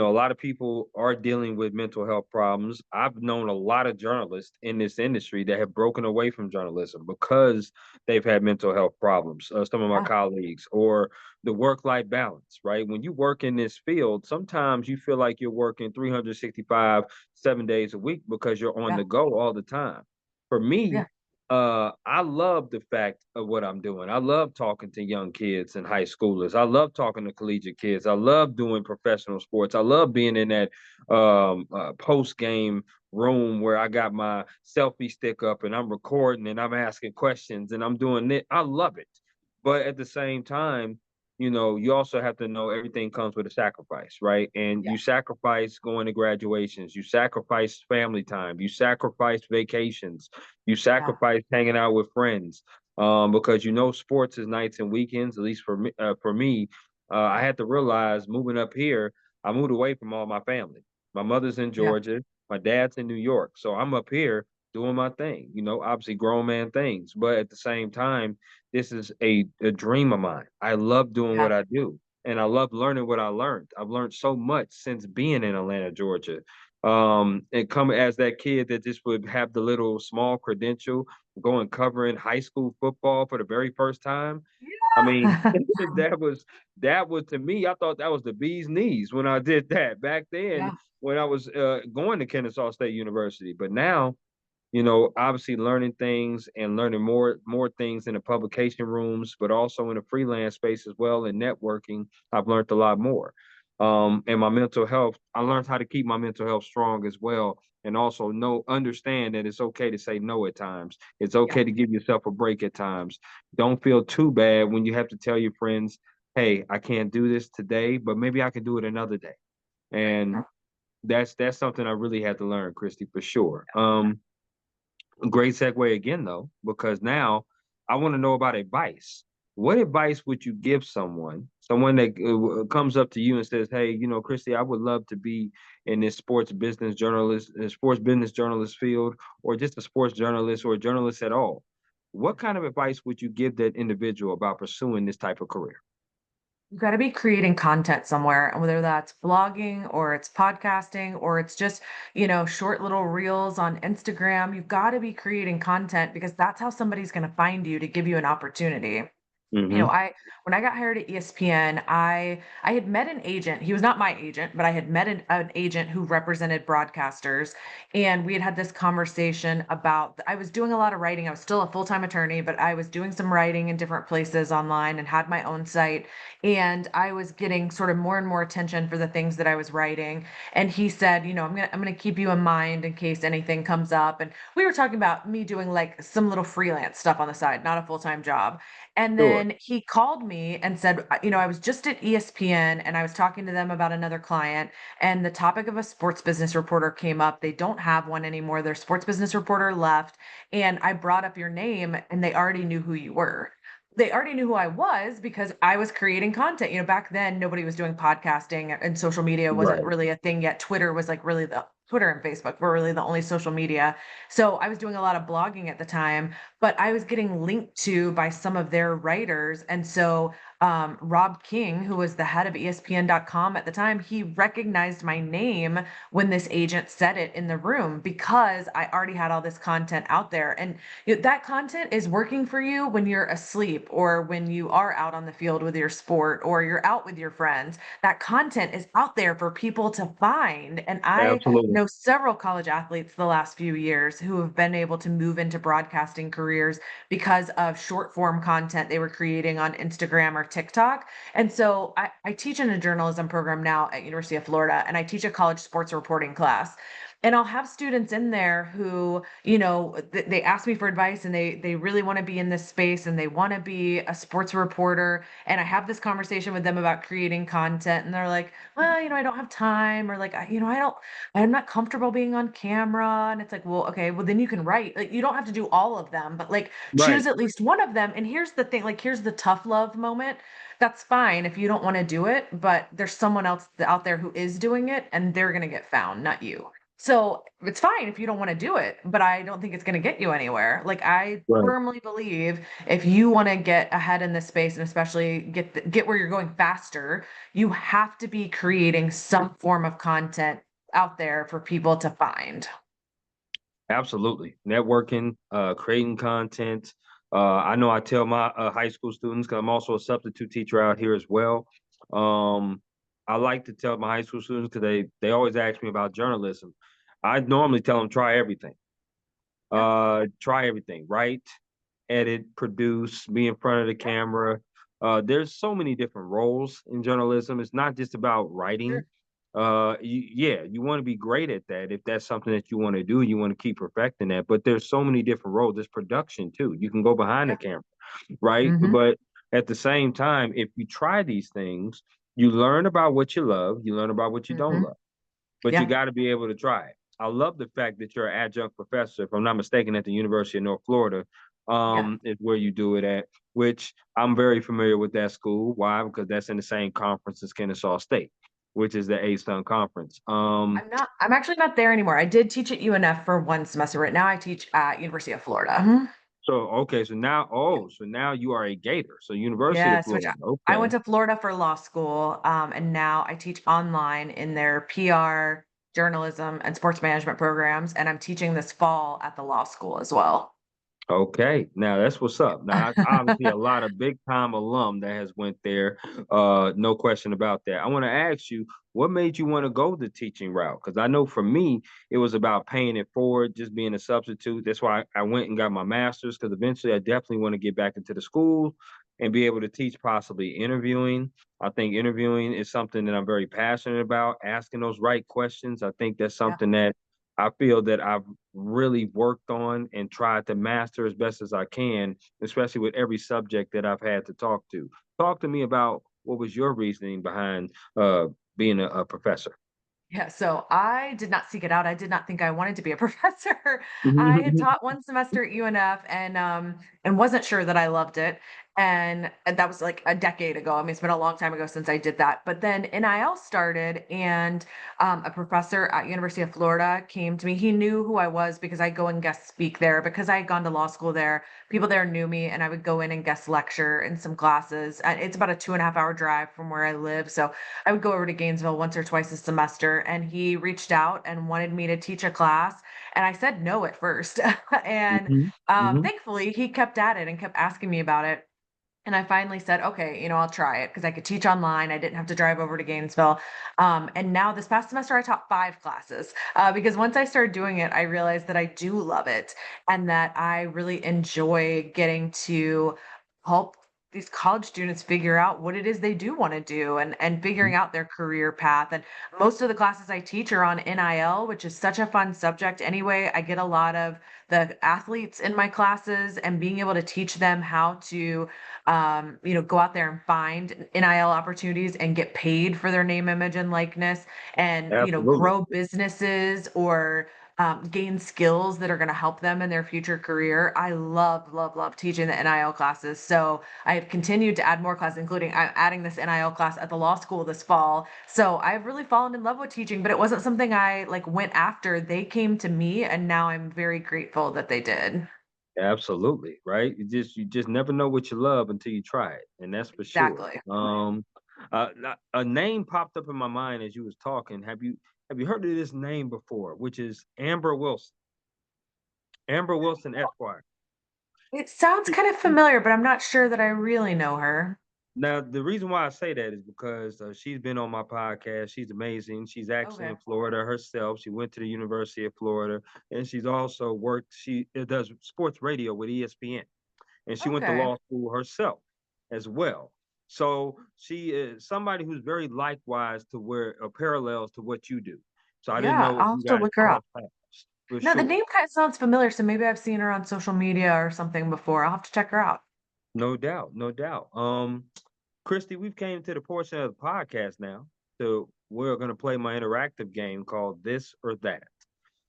a lot of people are dealing with mental health problems. I've known a lot of journalists in this industry that have broken away from journalism because they've had mental health problems. Some of my Yeah. colleagues, or the work-life balance, right? When you work in this field, sometimes you feel like you're working 365, 7 days a week because you're on Yeah. the go all the time. For me, Yeah. I love the fact of what I'm doing. I love talking to young kids and high schoolers. I love talking to collegiate kids. I love doing professional sports. I love being in that post game room where I got my selfie stick up and I'm recording and I'm asking questions and I'm doing it. I love it. But at the same time, you also have to know everything comes with a sacrifice, right? And Yeah. you sacrifice going to graduations, you sacrifice family time, you sacrifice vacations, you Yeah. sacrifice hanging out with friends, because sports is nights and weekends. At least for me, I had to realize moving up here, I moved away from all my family. My mother's in Yeah. Georgia, my dad's in New York, so I'm up here doing my thing. Obviously grown man things, but at the same time, this is a dream of mine. I love doing Yeah. what I do, and I love learning what I learned. I've learned so much since being in Atlanta, Georgia. And come as that kid that just would have the little small credential, going covering high school football for the very first time. I mean, Yeah. that was to me, I thought that was the bee's knees when I did that back then Yeah. when I was going to Kennesaw State University. But now, obviously learning things and learning more things in the publication rooms, but also in the freelance space as well and networking, I've learned a lot more. And my mental health, I learned how to keep my mental health strong as well. And also understand that it's okay to say no at times. It's Yeah. okay to give yourself a break at times. Don't feel too bad when you have to tell your friends, hey, I can't do this today, but maybe I can do it another day. And that's something I really had to learn, Christy, for sure. Great segue again, though, because now I want to know about advice. what advice would you give someone that comes up to you and says, "Hey, Christy, I would love to be in this sports business journalist field, or just a sports journalist or a journalist at all." What kind of advice would you give that individual about pursuing this type of career? You've got to be creating content somewhere, and whether that's blogging or it's podcasting or it's just, short little reels on Instagram. You've got to be creating content because that's how somebody's going to find you to give you an opportunity. Hmm. I when I got hired at ESPN, I had met an agent. He was not my agent, but I had met an agent who represented broadcasters, and we had had this conversation about. I was doing a lot of writing. I was still a full time attorney, but I was doing some writing in different places online and had my own site, and I was getting sort of more and more attention for the things that I was writing. And he said, I'm gonna keep you in mind in case anything comes up. And we were talking about me doing like some little freelance stuff on the side, not a full time job. And Sure. then he called me and said, I was just at ESPN and I was talking to them about another client, and the topic of a sports business reporter came up. They don't have one anymore. Their sports business reporter left. And I brought up your name and they already knew who you were. They already knew who I was because I was creating content. Back then nobody was doing podcasting and social media wasn't Right. really a thing yet. Twitter was like really the Twitter and Facebook were really the only social media. So I was doing a lot of blogging at the time, but I was getting linked to by some of their writers. And so Rob King, who was the head of ESPN.com at the time, he recognized my name when this agent said it in the room because I already had all this content out there. And that content is working for you when you're asleep or when you are out on the field with your sport or you're out with your friends. That content is out there for people to find. And I Absolutely. know several college athletes the last few years who have been able to move into broadcasting careers because of short form content they were creating on Instagram or TikTok. And so I teach in a journalism program now at University of Florida, and I teach a college sports reporting class. And I'll have students in there who, they ask me for advice and they really want to be in this space and they want to be a sports reporter. And I have this conversation with them about creating content, and they're like, well, I don't have time, or like, I'm not comfortable being on camera. And it's like, well, okay, well, then you can write. Like, you don't have to do all of them, but like, Right. choose at least one of them. And here's the thing, like, here's the tough love moment. That's fine if you don't want to do it, but there's someone else out there who is doing it and they're going to get found, not you. So it's fine if you don't want to do it, but I don't think it's going to get you anywhere. Like, I Right. firmly believe if you want to get ahead in this space and especially get where you're going faster, you have to be creating some form of content out there for people to find. Absolutely. Networking, creating content. I know I tell my high school students, because I'm also a substitute teacher out here as well. Um, I like to tell my high school students because they always ask me about journalism. I normally tell them try everything. Yeah. Try everything. Write, edit, produce, be in front of the camera. There's so many different roles in journalism. It's not just about Sure. writing. Yeah, you want to be great at that if that's something that you want to do. You want to keep perfecting that. But there's so many different roles. There's production too. You can go behind the Yeah. camera, right? Hmm. But at the same time, if you try these things, you learn about what you love, you learn about what you don't Hmm. love, but you Yeah. got to be able to try it. I love the fact that you're an adjunct professor, if I'm not mistaken, at the University of North Florida, Yeah. is where you do it at, which I'm very familiar with that school. Why? Because that's in the same conference as Kennesaw State, which is the A-Sun Conference. I'm actually not there anymore. I did teach at UNF for one semester. Right now I teach at University of Florida. Mhm. So okay, so now you are a Gator. So University of Yes, which Florida. I Okay. went to Florida for law school, and now I teach online in their PR, journalism, and sports management programs, and I'm teaching this fall at the law school as well. Okay, now that's what's up. Now, obviously, a lot of big time alum that has went there. No question about that. I want to ask you, what made you want to go the teaching route? Because I know for me, it was about paying it forward, just being a substitute. That's why I went and got my master's. Because eventually, I definitely want to get back into the school and be able to teach, possibly interviewing. I think interviewing is something that I'm very passionate about. Asking those right questions. I think that's Yeah. something that I feel that I've really worked on and tried to master as best as I can, especially with every subject that I've had to talk to. Talk to me about what was your reasoning behind being a professor? Yeah, so I did not seek it out. I did not think I wanted to be a professor. I had taught one semester at UNF and wasn't sure that I loved it. And that was like a decade ago. I mean, it's been a long time ago since I did that. But then NIL started, and a professor at University of Florida came to me. He knew who I was because I go and guest speak there because I had gone to law school there. People there knew me, and I would go in and guest lecture in some classes. It's about a 2.5 hour drive from where I live, so I would go over to Gainesville once or twice a semester. And he reached out and wanted me to teach a class, and I said no at first. And Hmm. Hmm. thankfully, he kept at it and kept asking me about it, and I finally said, okay, I'll try it because I could teach online. I didn't have to drive over to Gainesville. And now this past semester, I taught 5 classes because once I started doing it, I realized that I do love it and that I really enjoy getting to help these college students figure out what it is they do want to do, and figuring out their career path. And most of the classes I teach are on NIL, which is such a fun subject anyway. I get a lot of the athletes in my classes, and being able to teach them how to go out there and find NIL opportunities and get paid for their name, image, and likeness, and, Absolutely. grow businesses or gain skills that are going to help them in their future career. I love, love, love teaching the NIL classes. So I have continued to add more classes, including I'm adding this NIL class at the law school this fall. So I've really fallen in love with teaching, but it wasn't something I like went after. They came to me, and now I'm very grateful that they did. Absolutely, right? You just never know what you love until you try it, and that's for sure. Exactly. A name popped up in my mind as you was talking. Have you heard of this name before? Which is Amber Wilson, Amber Wilson Esquire. It sounds She, kind of she, familiar, but I'm not sure that I really know her. Now, the reason why I say that is because she's been on my podcast. She's amazing. She's actually Okay. in Florida herself. She went to the University of Florida, and she's also worked. She does sports radio with ESPN, and she went to Okay. law school herself as well. So she is somebody who's very likewise to where parallels to what you do. So I didn't Yeah, know if I'll have you to guys look her cross up. paths for No, the sure. name kind of sounds familiar, so maybe I've seen her on social media or something before. I'll have to check her out. No doubt, no doubt. Christy, we've came to the portion of the podcast now. So we're going to play my interactive game called This or That.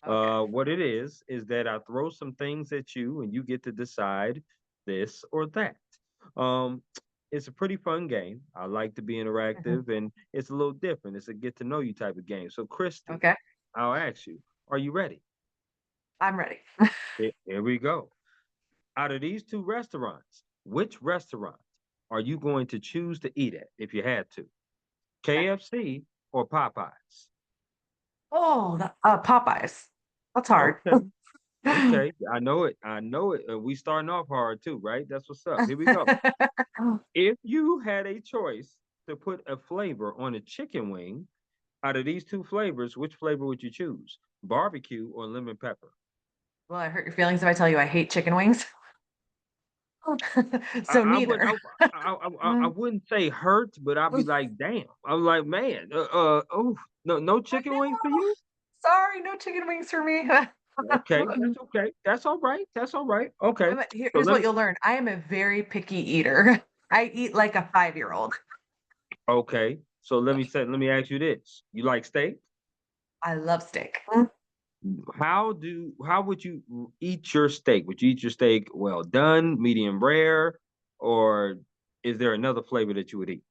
Okay. What it is that I throw some things at you and you get to decide this or that. Um, it's a pretty fun game. I like to be Mhm. interactive and it's a little different. It's a get to know you type of game. So, Christy, Okay. I'll ask you, are you ready? I'm ready. Here we go. Out of these two restaurants, which restaurant are you going to choose to eat at if you had to? Okay. KFC or Popeyes? Oh, Popeyes. That's hard. Okay, okay. I know it. I know it. We starting off hard too, right? That's what's up. Here we go. If you had a choice to put a flavor on a chicken wing, out of these two flavors, which flavor would you choose? Barbecue or lemon pepper? Will I hurt your feelings if I tell you I hate chicken wings? So I would neither. I wouldn't say hurt, but I'd be like, damn. I'm like, man, oh, no I chicken wings for know. you? Sorry, no chicken wings for me. Okay, that's okay. That's all right. That's all right. Okay. So Here's let what me you'll learn. I am a very picky eater. I eat like a 5-year-old. okay. So let me ask you this. You like steak? I love steak. How would you eat your steak? Would you eat your steak well done, medium rare, or is there another flavor that you would eat?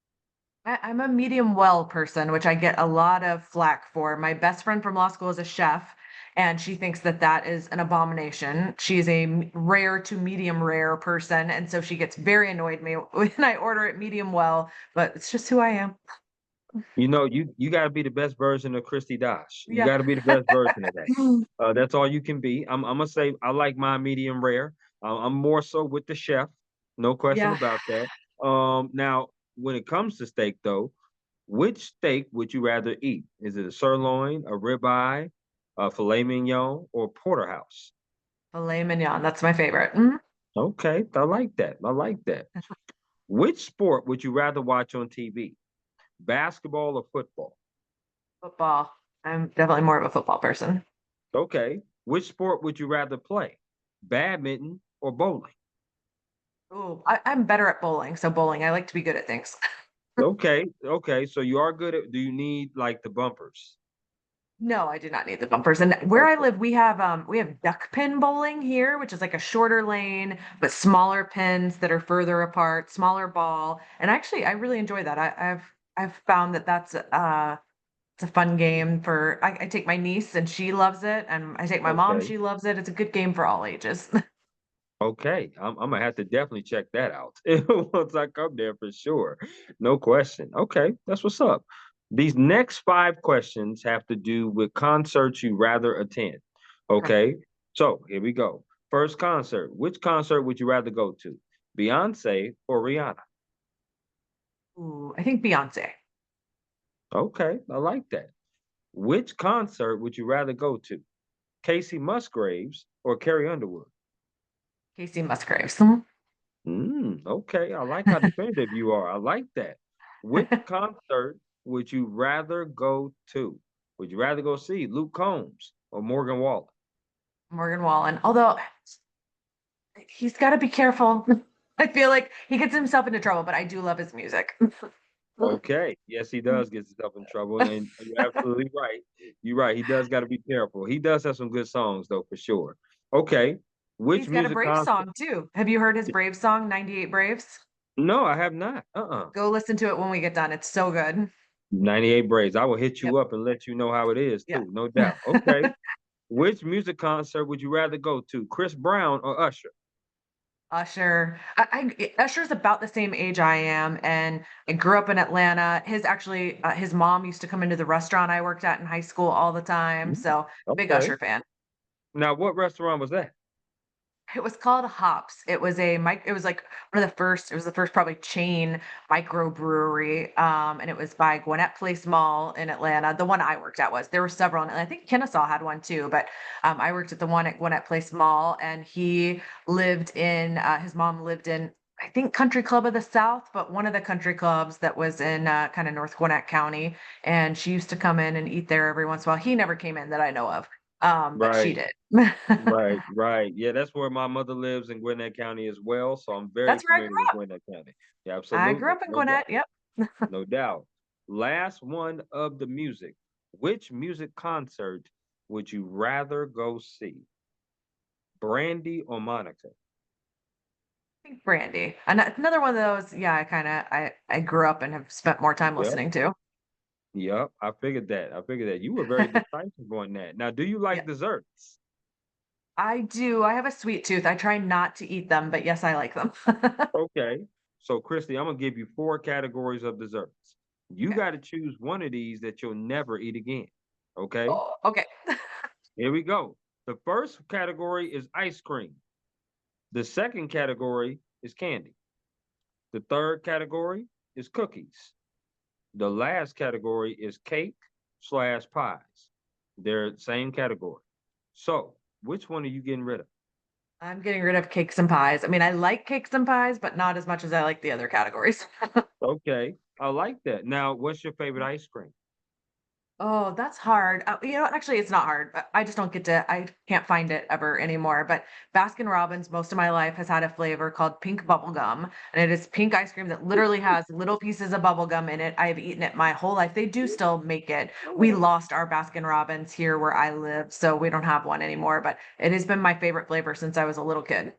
I'm a medium well person, which I get a lot of flack for. My best friend from law school is a chef, and she thinks that that is an abomination. She's a rare to medium rare person, and so she gets very annoyed me when I order it medium well. But it's just who I am. You know, you got to be the best version of Kristi Dosh. You Yeah. got to be the best version of that. That's all you can be. I'm gonna say I like my medium rare. I'm more so with the chef, no question Yeah. about that. Now when it comes to steak, though, which steak would you rather eat? Is it a sirloin, a ribeye, a filet mignon, or porterhouse? Filet mignon. That's my favorite. Mhm. Okay, I like that. I like that. Which sport would you rather watch on TV? Basketball or football? Football. I'm definitely more of a football person. Okay. Which sport would you rather play? Badminton or bowling? Ooh, I'm better at bowling. So bowling. I like to be good at things. Okay. Okay. So you are good at, do you need like the bumpers? No, I do not need the bumpers. And where I Okay. live, we have duck pin bowling here, which is like a shorter lane, but smaller pins that are further apart, smaller ball. And actually, I really enjoy that. I've found that that's it's a fun game for I take my niece and she loves it, and I take my mom, Okay. she loves it. It's a good game for all ages. Okay. I'm gonna have to definitely check that out once I come there for sure. No question. Okay, that's what's up. These next five questions have to do with concerts you rather attend. Okay. Okay. So here we go. First concert. Which concert would you rather go to? Beyonce or Rihanna? Ooh, I think Beyonce. Okay, I like that. Which concert would you rather go to? Casey Musgraves or Carrie Underwood? Casey Musgraves. Okay, I like how definitive you are. I like that. Which concert would you rather go to? Would you rather go see Luke Combs or Morgan Wallen? Morgan Wallen. Although he's got to be careful. I feel like he gets himself into trouble, but I do love his music. Okay, yes, he does get himself in trouble, and you're absolutely right. You're right. He does got to be careful. He does have some good songs, though, for sure. Okay, which He's got a music Brave concert? song too. Have you heard his Brave song, 98 Braves? No, I have not. Go listen to it when we get done. It's so good. 98 Braves. I will hit Yep. you up and let you know how it is Yeah. too, no doubt. Okay. Which music concert would you rather go to? Chris Brown or Usher? Usher. Usher's about the same age I am, and I grew up in Atlanta. His mom used to come into the restaurant I worked at in high school all the time. Mm, So big okay. Usher fan. Now, what restaurant was that? It was called Hops. It was like it was the first probably chain microbrewery. And it was by Gwinnett Place Mall in Atlanta. The one I worked at was there were several, and I think Kennesaw had one too, but I worked at the one at Gwinnett Place Mall, and his mom lived in I think Country Club of the South, but one of the country clubs that was in kind of North Gwinnett County. And she used to come in and eat there every once in a while. He never came in that I know of. But she Right, did. right. Yeah, that's where my mother lives in Gwinnett County as well. So I'm very That's where I familiar grew with up. Gwinnett County. Yeah, I grew absolutely. up in No doubt. Gwinnett, yep. No doubt. Last one of the music. Which music concert would you rather go see? Brandy or Monica? I think Brandy. Another one of those, yeah, I grew up and have spent more time Yep. listening to. Yep. I figured that. I figured that. You were very decisive on that. Now, do you Yeah, like desserts? I do. I have a sweet tooth. I try not to eat them, but yes, I like them. Okay. So, Christy, I'm gonna give you four categories of desserts. You Okay. got to choose one of these that you'll never eat again. Okay. Oh, okay. Here we go. The first category is ice cream. The second category is candy. The third category is cookies. The last category is cake slash pies. They're the same category. So, which one are you getting rid of? I'm getting rid of cakes and pies. I mean, I like cakes and pies, but not as much as I like the other categories. Okay. I like that. Now, what's your favorite ice cream? Oh, that's hard. Actually, it's not hard. I just don't get to, I can't find it ever anymore. But Baskin Robbins, most of my life, has had a flavor called pink bubble gum. And it is pink ice cream that literally has little pieces of bubble gum in it. I have eaten it my whole life. They do still make it. We lost our Baskin Robbins here where I live, so we don't have one anymore. But it has been my favorite flavor since I was a little kid.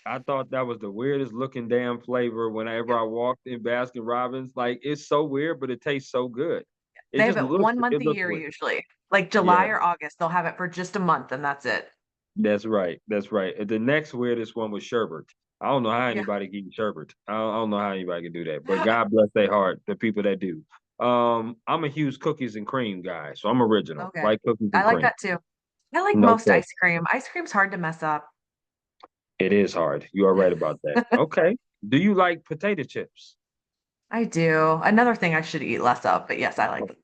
I thought that was the weirdest looking damn flavor whenever Yep. I walked in Baskin Robbins. Like it's so weird, but it tastes so good. It They have just it looks 1 month it a looks year weird. usually. Like Yeah, July or August, they'll have it for just a month and that's it. that's right. That's right. And the next weirdest one was sherbet. I don't know how Yeah. anybody can eat sherbet. I don't know how anybody can do that. But God bless their heart, the people that do. I'm a huge cookies and cream guy, so I'm original. Okay. Like cookies and I like cream. that too. I like No most question. ice cream. Ice cream's hard to mess up. It is hard. You are right about that. Okay. Do you like potato chips? I do. Another thing I should eat less of, but yes, I like them.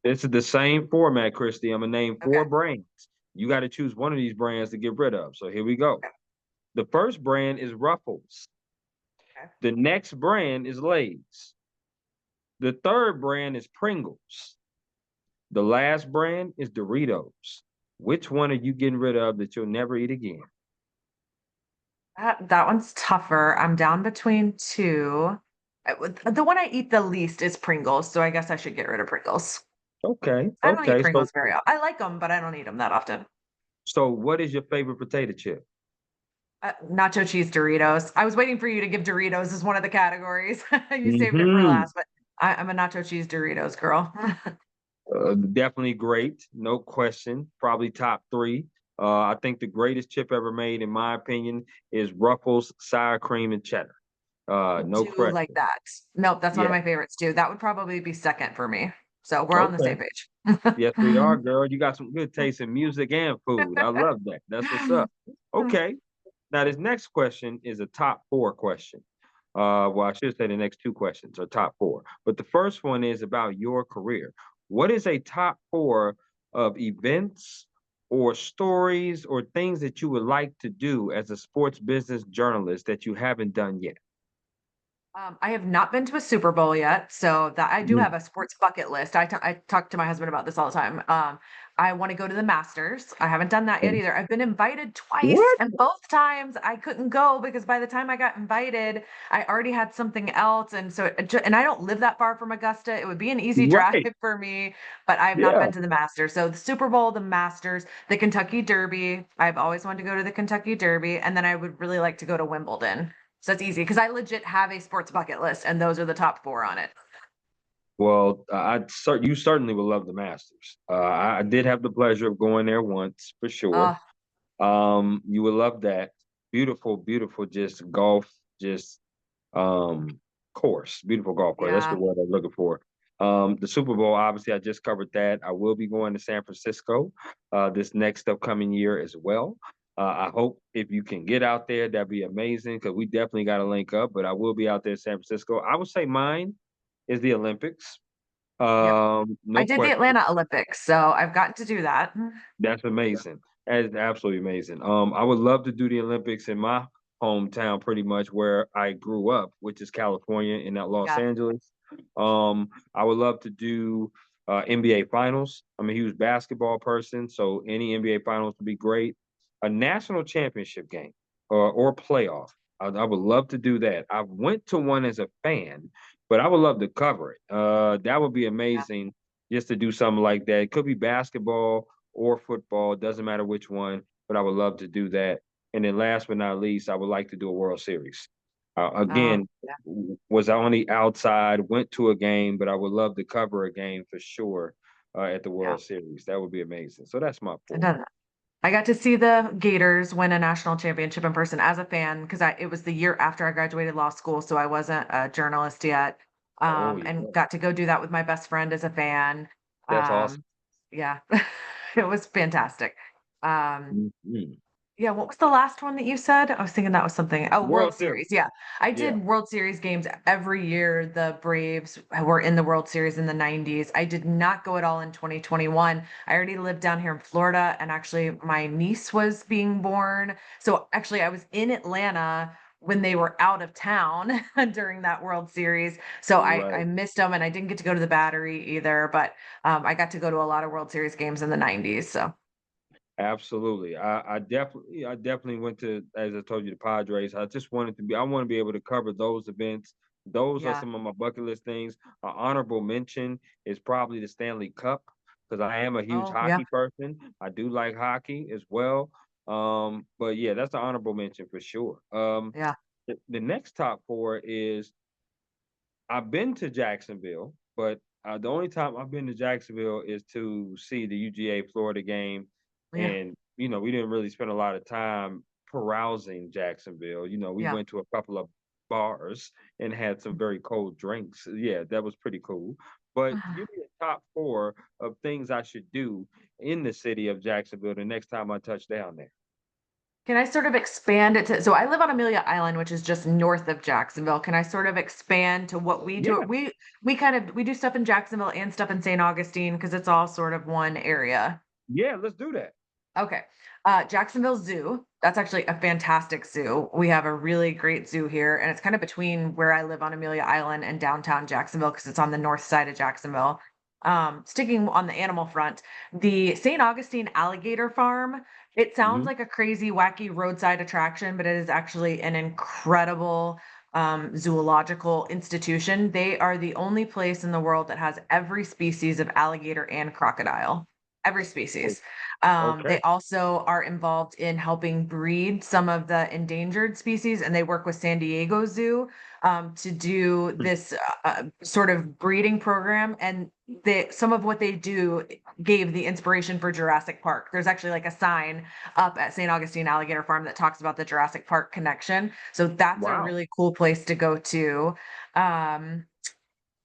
This is the same format, Christy. I'm gonna name Okay. four brands. You got to choose one of these brands to get rid of. So here we go. Okay. The first brand is Ruffles. Okay. The next brand is Lay's. The third brand is Pringles. The last brand is Doritos. Which one are you getting rid of that you'll never eat again? That one's tougher. I'm down between two. The one I eat the least is Pringles, so I guess I should get rid of Pringles. Okay, I don't eat okay. So Pringles very I like them, but I don't eat them that often. so what is your favorite potato chip? Nacho cheese Doritos. I was waiting for you to give Doritos as one of the categories. You saved it for Hmm. last, but I'm a nacho cheese Doritos girl. Definitely great, no question. Probably top three. I think the greatest chip ever made, in my opinion, is Ruffles sour cream and cheddar. No Do like question. that. Nope, that's one of Yeah. my favorites too. That would probably be second for me. So we're on the Okay. same page. Yes, we are, girl. You got some good taste in music and food. I love that. That's what's up. Okay. Now, this next question is a top four question. Well, I should say the next two questions are top four. But the first one is about your career. What is a top four of events or stories or things that you would like to do as a sports business journalist that you haven't done yet? I have not been to a Super Bowl yet, so that I do Mhm. have a sports bucket list. I talk to my husband about this all the time. I want to go to the Masters. I haven't done that yet either. I've been invited twice, What? and both times I couldn't go because by the time I got invited, I already had something else, and so and I don't live that far from Augusta. It would be an easy drive Right. for me, but I have not Yeah. been to the Masters. So the Super Bowl, the Masters, the Kentucky Derby. I've always wanted to go to the Kentucky Derby, and then I would really like to go to Wimbledon. So that's easy because I legit have a sports bucket list, and those are the top 4 on it. Well, you certainly will love the Masters. I did have the pleasure of going there once for sure. Oh, You would love that. Beautiful, beautiful, just golf, just um course, beautiful golf course. That's the yeah, word I'm looking for. The Super Bowl, obviously, I just covered that. I will be going to San Francisco this next upcoming year as well. I hope if you can get out there, that'd be amazing because we definitely got to link up. But I will be out there in San Francisco. I would say mine is the Olympics. yep. I No did the question. Atlanta Olympics, so I've gotten to do that. That's amazing. That is absolutely amazing. I would love to do the Olympics in my hometown, pretty much where I grew up, which is California in that Los Yeah, Angeles. I would love to do NBA Finals. I'm a huge basketball person, so any NBA Finals would be great. A national championship game or playoff. I would love to do that. I went to one as a fan, but I would love to cover it. That would be yeah. amazing just to do something like that. It could be basketball or football, doesn't matter which one, but I would love to do that. And then last but not least, I would like to do a World Series. Oh, Again, yeah, was on the outside, went to a game, but I would love to cover a game for sure at the yeah. World Series. That would be amazing. So that's my I've four. done that. I got to see the Gators win a national championship in person as a fan because I it was the year after I graduated law school, so I wasn't a journalist yet. Oh And yeah, got to go do that with my best friend as a fan. that's awesome. Um, yeah, it was fantastic. Um, Mhm. Yeah, what was the last one that you said? I was thinking that was something World World Series. Series, yeah. I Yeah. did World Series games every year the Braves were in the World Series in the '90s. I did not go at all in 2021. I already lived down here in Florida, and actually my niece was being born. So actually I was in Atlanta when they were out of town during that World Series. So I Right. missed them, and I didn't get to go to the Battery either, but I got to go to a lot of World Series games in the '90s. So Absolutely. I definitely went to, as I told you, the Padres. I want to be able to cover those events. Those are yeah. some of my bucket list things. An honorable mention is probably the Stanley Cup because I am a huge Oh, yeah, hockey person. I do like hockey as well. But yeah, that's an honorable mention for sure. yeah, The next top four is I've been to Jacksonville, but the only time I've been to Jacksonville is to see the UGA Florida game, yeah, and we didn't really spend a lot of time carousing Jacksonville. We yeah. went to a couple of bars and had some very cold drinks. Yeah, that was pretty cool. But give me a top four of things I should do in the city of Jacksonville the next time I touch down there. Can I sort of expand it to so I live on Amelia Island, which is just north of Jacksonville. Can I sort of expand to what we do? Yeah, We do stuff in Jacksonville and stuff in St. Augustine because it's all sort of one area. yeah, let's do that. Okay. Jacksonville Zoo. That's actually a fantastic zoo. We have a really great zoo here, and it's kind of between where I live on Amelia Island and downtown Jacksonville because it's on the north side of Jacksonville. Sticking on the animal front, the St. Augustine Alligator Farm. It sounds Mhm. like a crazy, wacky roadside attraction, but it is actually an incredible zoological institution. They are the only place in the world that has every species of alligator and crocodile. Every Oh, species. okay. They also are involved in helping breed some of the endangered species, and they work with San Diego Zoo to do Hmm. this sort of breeding program. And some of what they do gave the inspiration for Jurassic Park. There's actually like a sign up at St. Augustine Alligator Farm that talks about the Jurassic Park connection. So that's a Wow. really cool place to go to. Um,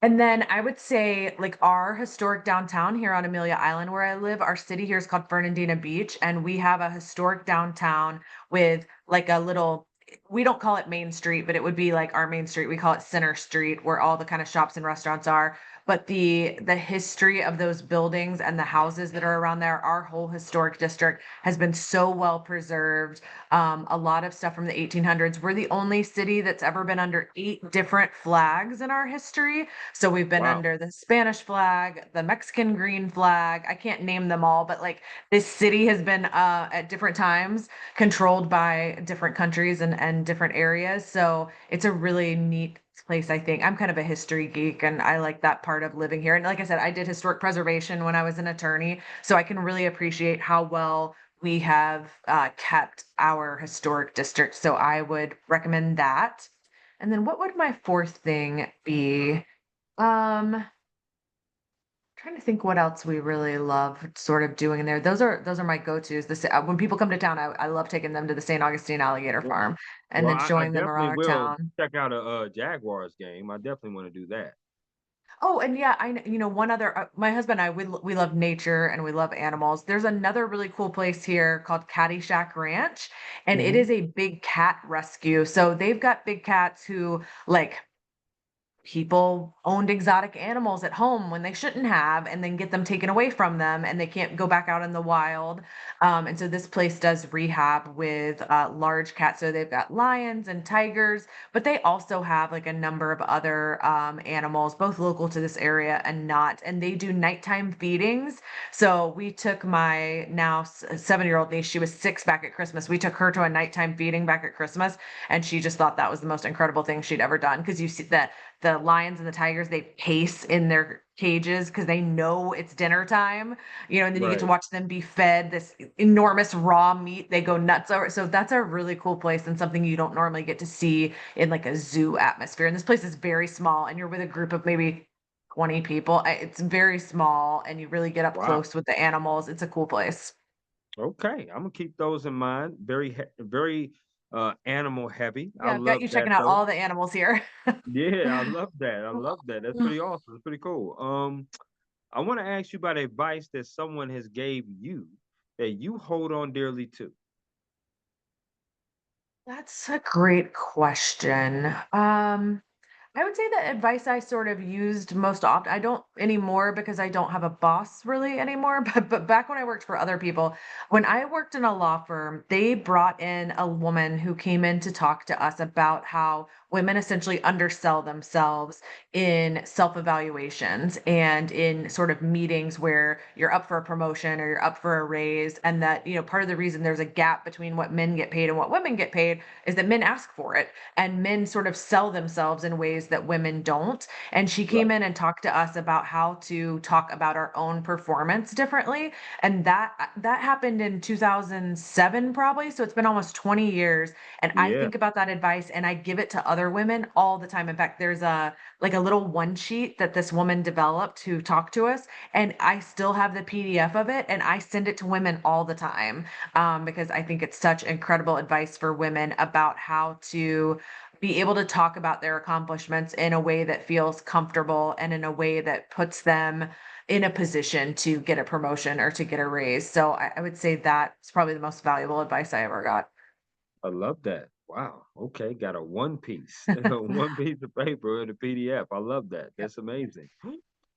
and then I would say, like, our historic downtown here on Amelia Island where I live, our city here is called Fernandina Beach, and we have a historic downtown with like a little, we don't call it Main Street, but it would be like our main street. We call it Center Street, where all the kind of shops and restaurants are. But the history of those buildings and the houses that are around there, our whole historic district has been so well preserved. A lot of stuff from the 1800s. We're the only city that's ever been under 8 different flags in our history. So we've been Wow. under the Spanish flag, the Mexican green flag. I can't name them all, but like this city has been at different times controlled by different countries and different areas. So it's a really neat place, I think. I'm kind of a history geek and I like that part of living here. And like I said, I did historic preservation when I was an attorney. So I can really appreciate how well we have kept our historic district. So I would recommend that. And then what would my fourth thing be? Trying to think what else we really love sort of doing in there. Those are my go-tos. When people come to town, I love taking them to the St. Augustine Alligator Well, Farm and well, then I showing them definitely around our will town. check out a Jaguars game. I definitely want to do that. Oh, and yeah, one other, my husband and I, we love nature and we love animals. There's another really cool place here called Caddyshack Ranch, and it Hmm. is a big cat rescue. So they've got big cats who like people owned exotic animals at home when they shouldn't have and then get them taken away from them and they can't go back out in the wild, and so this place does rehab with large cats. So they've got lions and tigers, but they also have like a number of other animals both local to this area and not, and they do nighttime feedings. So we took my now 7-year-old niece, she was 6 back at Christmas, we took her to a nighttime feeding back at Christmas, and she just thought that was the most incredible thing she'd ever done, because you see that the lions and the tigers, they pace in their cages because they know it's dinner time, and then you get to Right. watch them be fed this enormous raw meat. They go nuts over. So that's a really cool place and something you don't normally get to see in like a zoo atmosphere. And this place is very small, and you're with a group of maybe 20 people. It's very small, and you really get up Wow. close with the animals. It's a cool place. Okay, I'm gonna keep those in mind. Very animal heavy. I Yeah, I've got love you that checking out though. all the animals here. Yeah, I love that. I love that. That's pretty awesome. It's pretty cool. I want to ask you about advice that someone has gave you that you hold on dearly to. That's a great question. I would say the advice I sort of used most often, I don't anymore because I don't have a boss really anymore, but back when I worked for other people, when I worked in a law firm, they brought in a woman who came in to talk to us about how women essentially undersell themselves in self-evaluations and in sort of meetings where you're up for a promotion or you're up for a raise, and that, part of the reason there's a gap between what men get paid and what women get paid is that men ask for it and men sort of sell themselves in ways that women don't. And she came Right. in and talked to us about how to talk about our own performance differently. And that happened in 2007 probably. So it's been almost 20 years. And I Yeah. think about that advice and I give it to other women all the time. In fact, there's a little one sheet that this woman developed who talked to us, and I still have the PDF of it and I send it to women all the time, because I think it's such incredible advice for women about how to be able to talk about their accomplishments in a way that feels comfortable and in a way that puts them in a position to get a promotion or to get a raise. So I would say that's probably the most valuable advice I ever got. I love that. Wow. Okay, got a one piece, one piece of paper in a PDF. I love that. Yep. That's amazing.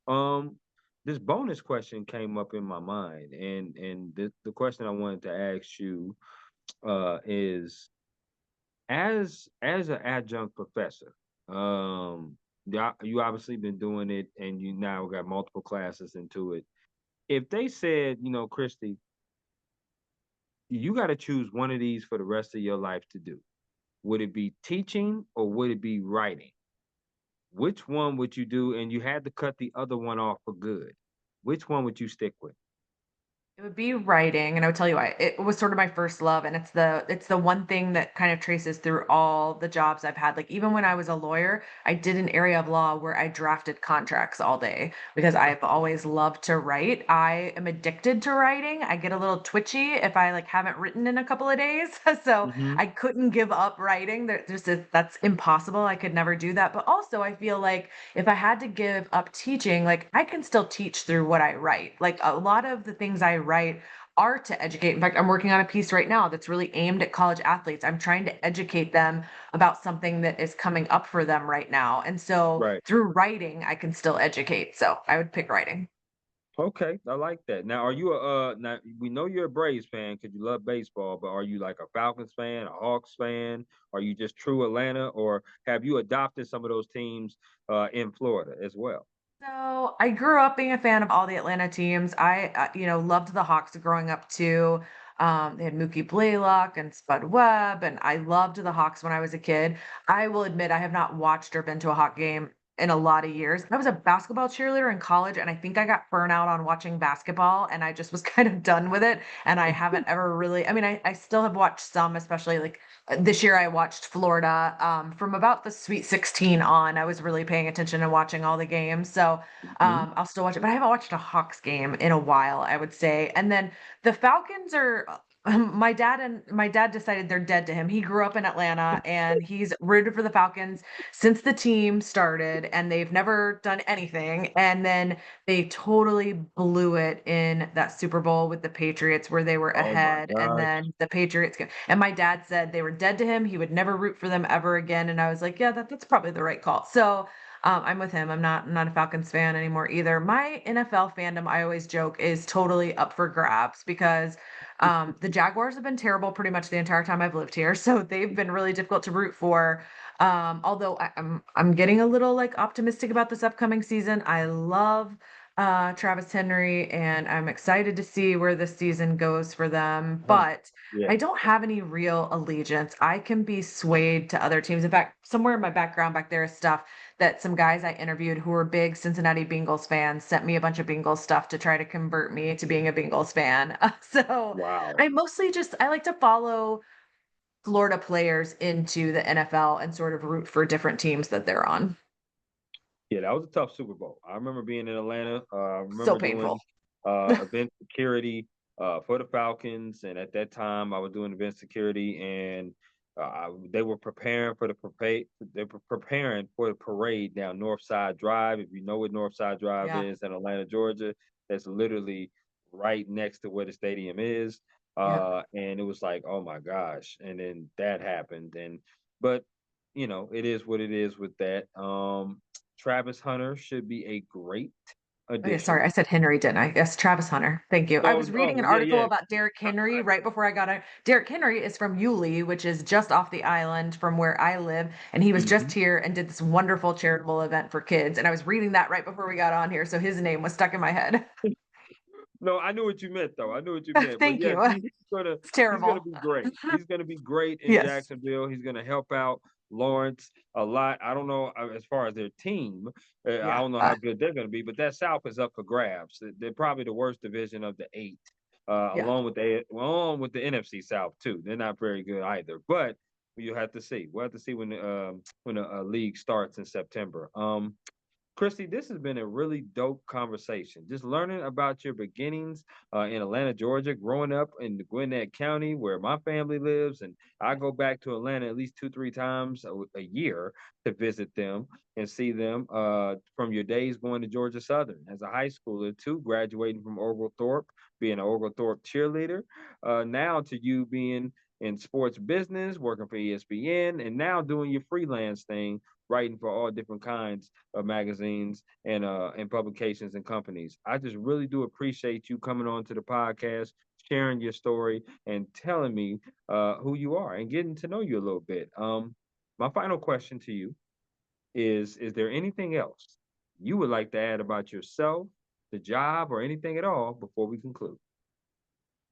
Um, this bonus question came up in my mind, and the question I wanted to ask you is as an adjunct professor, you obviously been doing it, and you now got multiple classes into it. If they said, Christy, you got to choose one of these for the rest of your life to do. Would it be teaching or would it be writing? Which one would you do? And you had to cut the other one off for good. Which one would you stick with? It would be writing, and I would tell you why. It was sort of my first love, and it's the one thing that kind of traces through all the jobs I've had. Like even when I was a lawyer, I did an area of law where I drafted contracts all day because I've always loved to write. I am addicted to writing. I get a little twitchy if I like haven't written in a couple of days. So Hmm. I couldn't give up writing. That's impossible. I could never do that. But also I feel like if I had to give up teaching, like I can still teach through what I write. Like a lot of the things I write are to educate. In fact, I'm working on a piece right now that's really aimed at college athletes. I'm trying to educate them about something that is coming up for them right now. And so Right. through writing, I can still educate. So I would pick writing. Okay, I like that. Now, are you a now we know you're a Braves fan because you love baseball, but are you like a Falcons fan, a Hawks fan? Are you just true Atlanta, or have you adopted some of those teams in Florida as well? So I grew up being a fan of all the Atlanta teams. I loved the Hawks growing up too. They had Mookie Blaylock and Spud Webb, and I loved the Hawks when I was a kid. I will admit I have not watched or been to a Hawk game in a lot of years. I was a basketball cheerleader in college, and I think I got burnt out on watching basketball, and I just was kind of done with it. And I haven't ever really. I mean, I still have watched some, especially like this year I watched Florida, from about the Sweet 16 on. I was really paying attention and watching all the games. So, Hmm. I'll still watch it, but I haven't watched a Hawks game in a while, I would say. And then the Falcons are my dad decided they're dead to him. He grew up in Atlanta and he's rooted for the Falcons since the team started and they've never done anything. And then they totally blew it in that Super Bowl with the Patriots where they were Oh my ahead and gosh. then the Patriots and my dad said they were dead to him. He would never root for them ever again. And I was like, yeah, that's probably the right call. So I'm with him. I'm not a Falcons fan anymore either. My NFL fandom, I always joke, is totally up for grabs because the Jaguars have been terrible pretty much the entire time I've lived here. So they've been really difficult to root for. Although I'm getting a little like optimistic about this upcoming season. I love Travis Henry, and I'm excited to see where this season goes for them. Huh. But Yeah. I don't have any real allegiance. I can be swayed to other teams. In fact, somewhere in my background back there is stuff that some guys I interviewed who were big Cincinnati Bengals fans sent me a bunch of Bengals stuff to try to convert me to being a Bengals fan. So Wow. I mostly just I like to follow Florida players into the NFL and sort of root for different teams that they're on. Yeah, that was a tough Super Bowl. I remember being in Atlanta. I So remember painful. doing event security for the Falcons, and at that time, I was doing event security, and they were preparing for the parade. They were preparing for the parade down North Side Drive. If you know what North Side Drive Yeah. is in Atlanta, Georgia, that's literally right next to where the stadium is. Yep. And it was like, oh my gosh! And then that happened, and but it is what it is with that. Travis Hunter should be a great Oh, yeah, sorry, addition. I said Henry, didn't I? Yes, Travis Hunter. Thank you. I Oh, was reading oh, an yeah, article yeah. about Derrick Henry I right before I got on. Derrick Henry is from Yulee, which is just off the island from where I live, and he was just Mhm. here and did this wonderful charitable event for kids. And I was reading that right before we got on here, so his name was stuck in my head. No, I knew what you meant, though. I knew what you meant. But Thank yes, you. It's he's gonna terrible. be great. He's gonna be great in Yes. Jacksonville. He's gonna help out Lawrence a lot. I don't know as far as their team. I Yeah. don't know how good they're gonna be, but that South is up for grabs. They're probably the worst division of the eight, Yeah. along with the NFC South too. They're not very good either. But you have to see. We'll have to see when the league starts in September. Christy, this has been a really dope conversation. Just learning about your beginnings in Atlanta, Georgia, growing up in the Gwinnett County, where my family lives, and I go back to Atlanta at least 2, 3 times a year to visit them and see them. From your days going to Georgia Southern as a high schooler, to graduating from Oglethorpe, being an Oglethorpe cheerleader, now to you being in sports business, working for ESPN, and now doing your freelance thing, writing for all different kinds of magazines and publications and companies. I just really do appreciate you coming on to the podcast, sharing your story, and telling me who you are and getting to know you a little bit. My final question to you is there anything else you would like to add about yourself, the job, or anything at all before we conclude?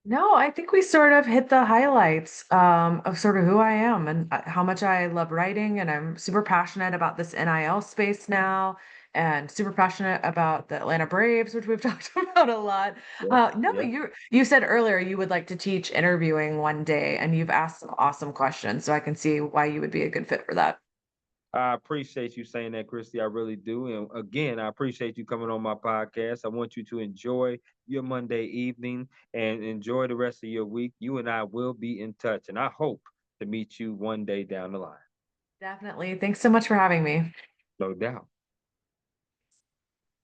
No, I think we sort of hit the highlights of sort of who I am and how much I love writing. And I'm super passionate about this NIL space now and super passionate about the Atlanta Braves, which we've talked about a lot. Yeah, No, yeah. you said earlier you would like to teach interviewing one day, and you've asked some awesome questions. So I can see why you would be a good fit for that. I appreciate you saying that, Christy. I really do. And again, I appreciate you coming on my podcast. I want you to enjoy your Monday evening and enjoy the rest of your week. You and I will be in touch, and I hope to meet you one day down the line. Definitely. Thanks so much for having me. No doubt.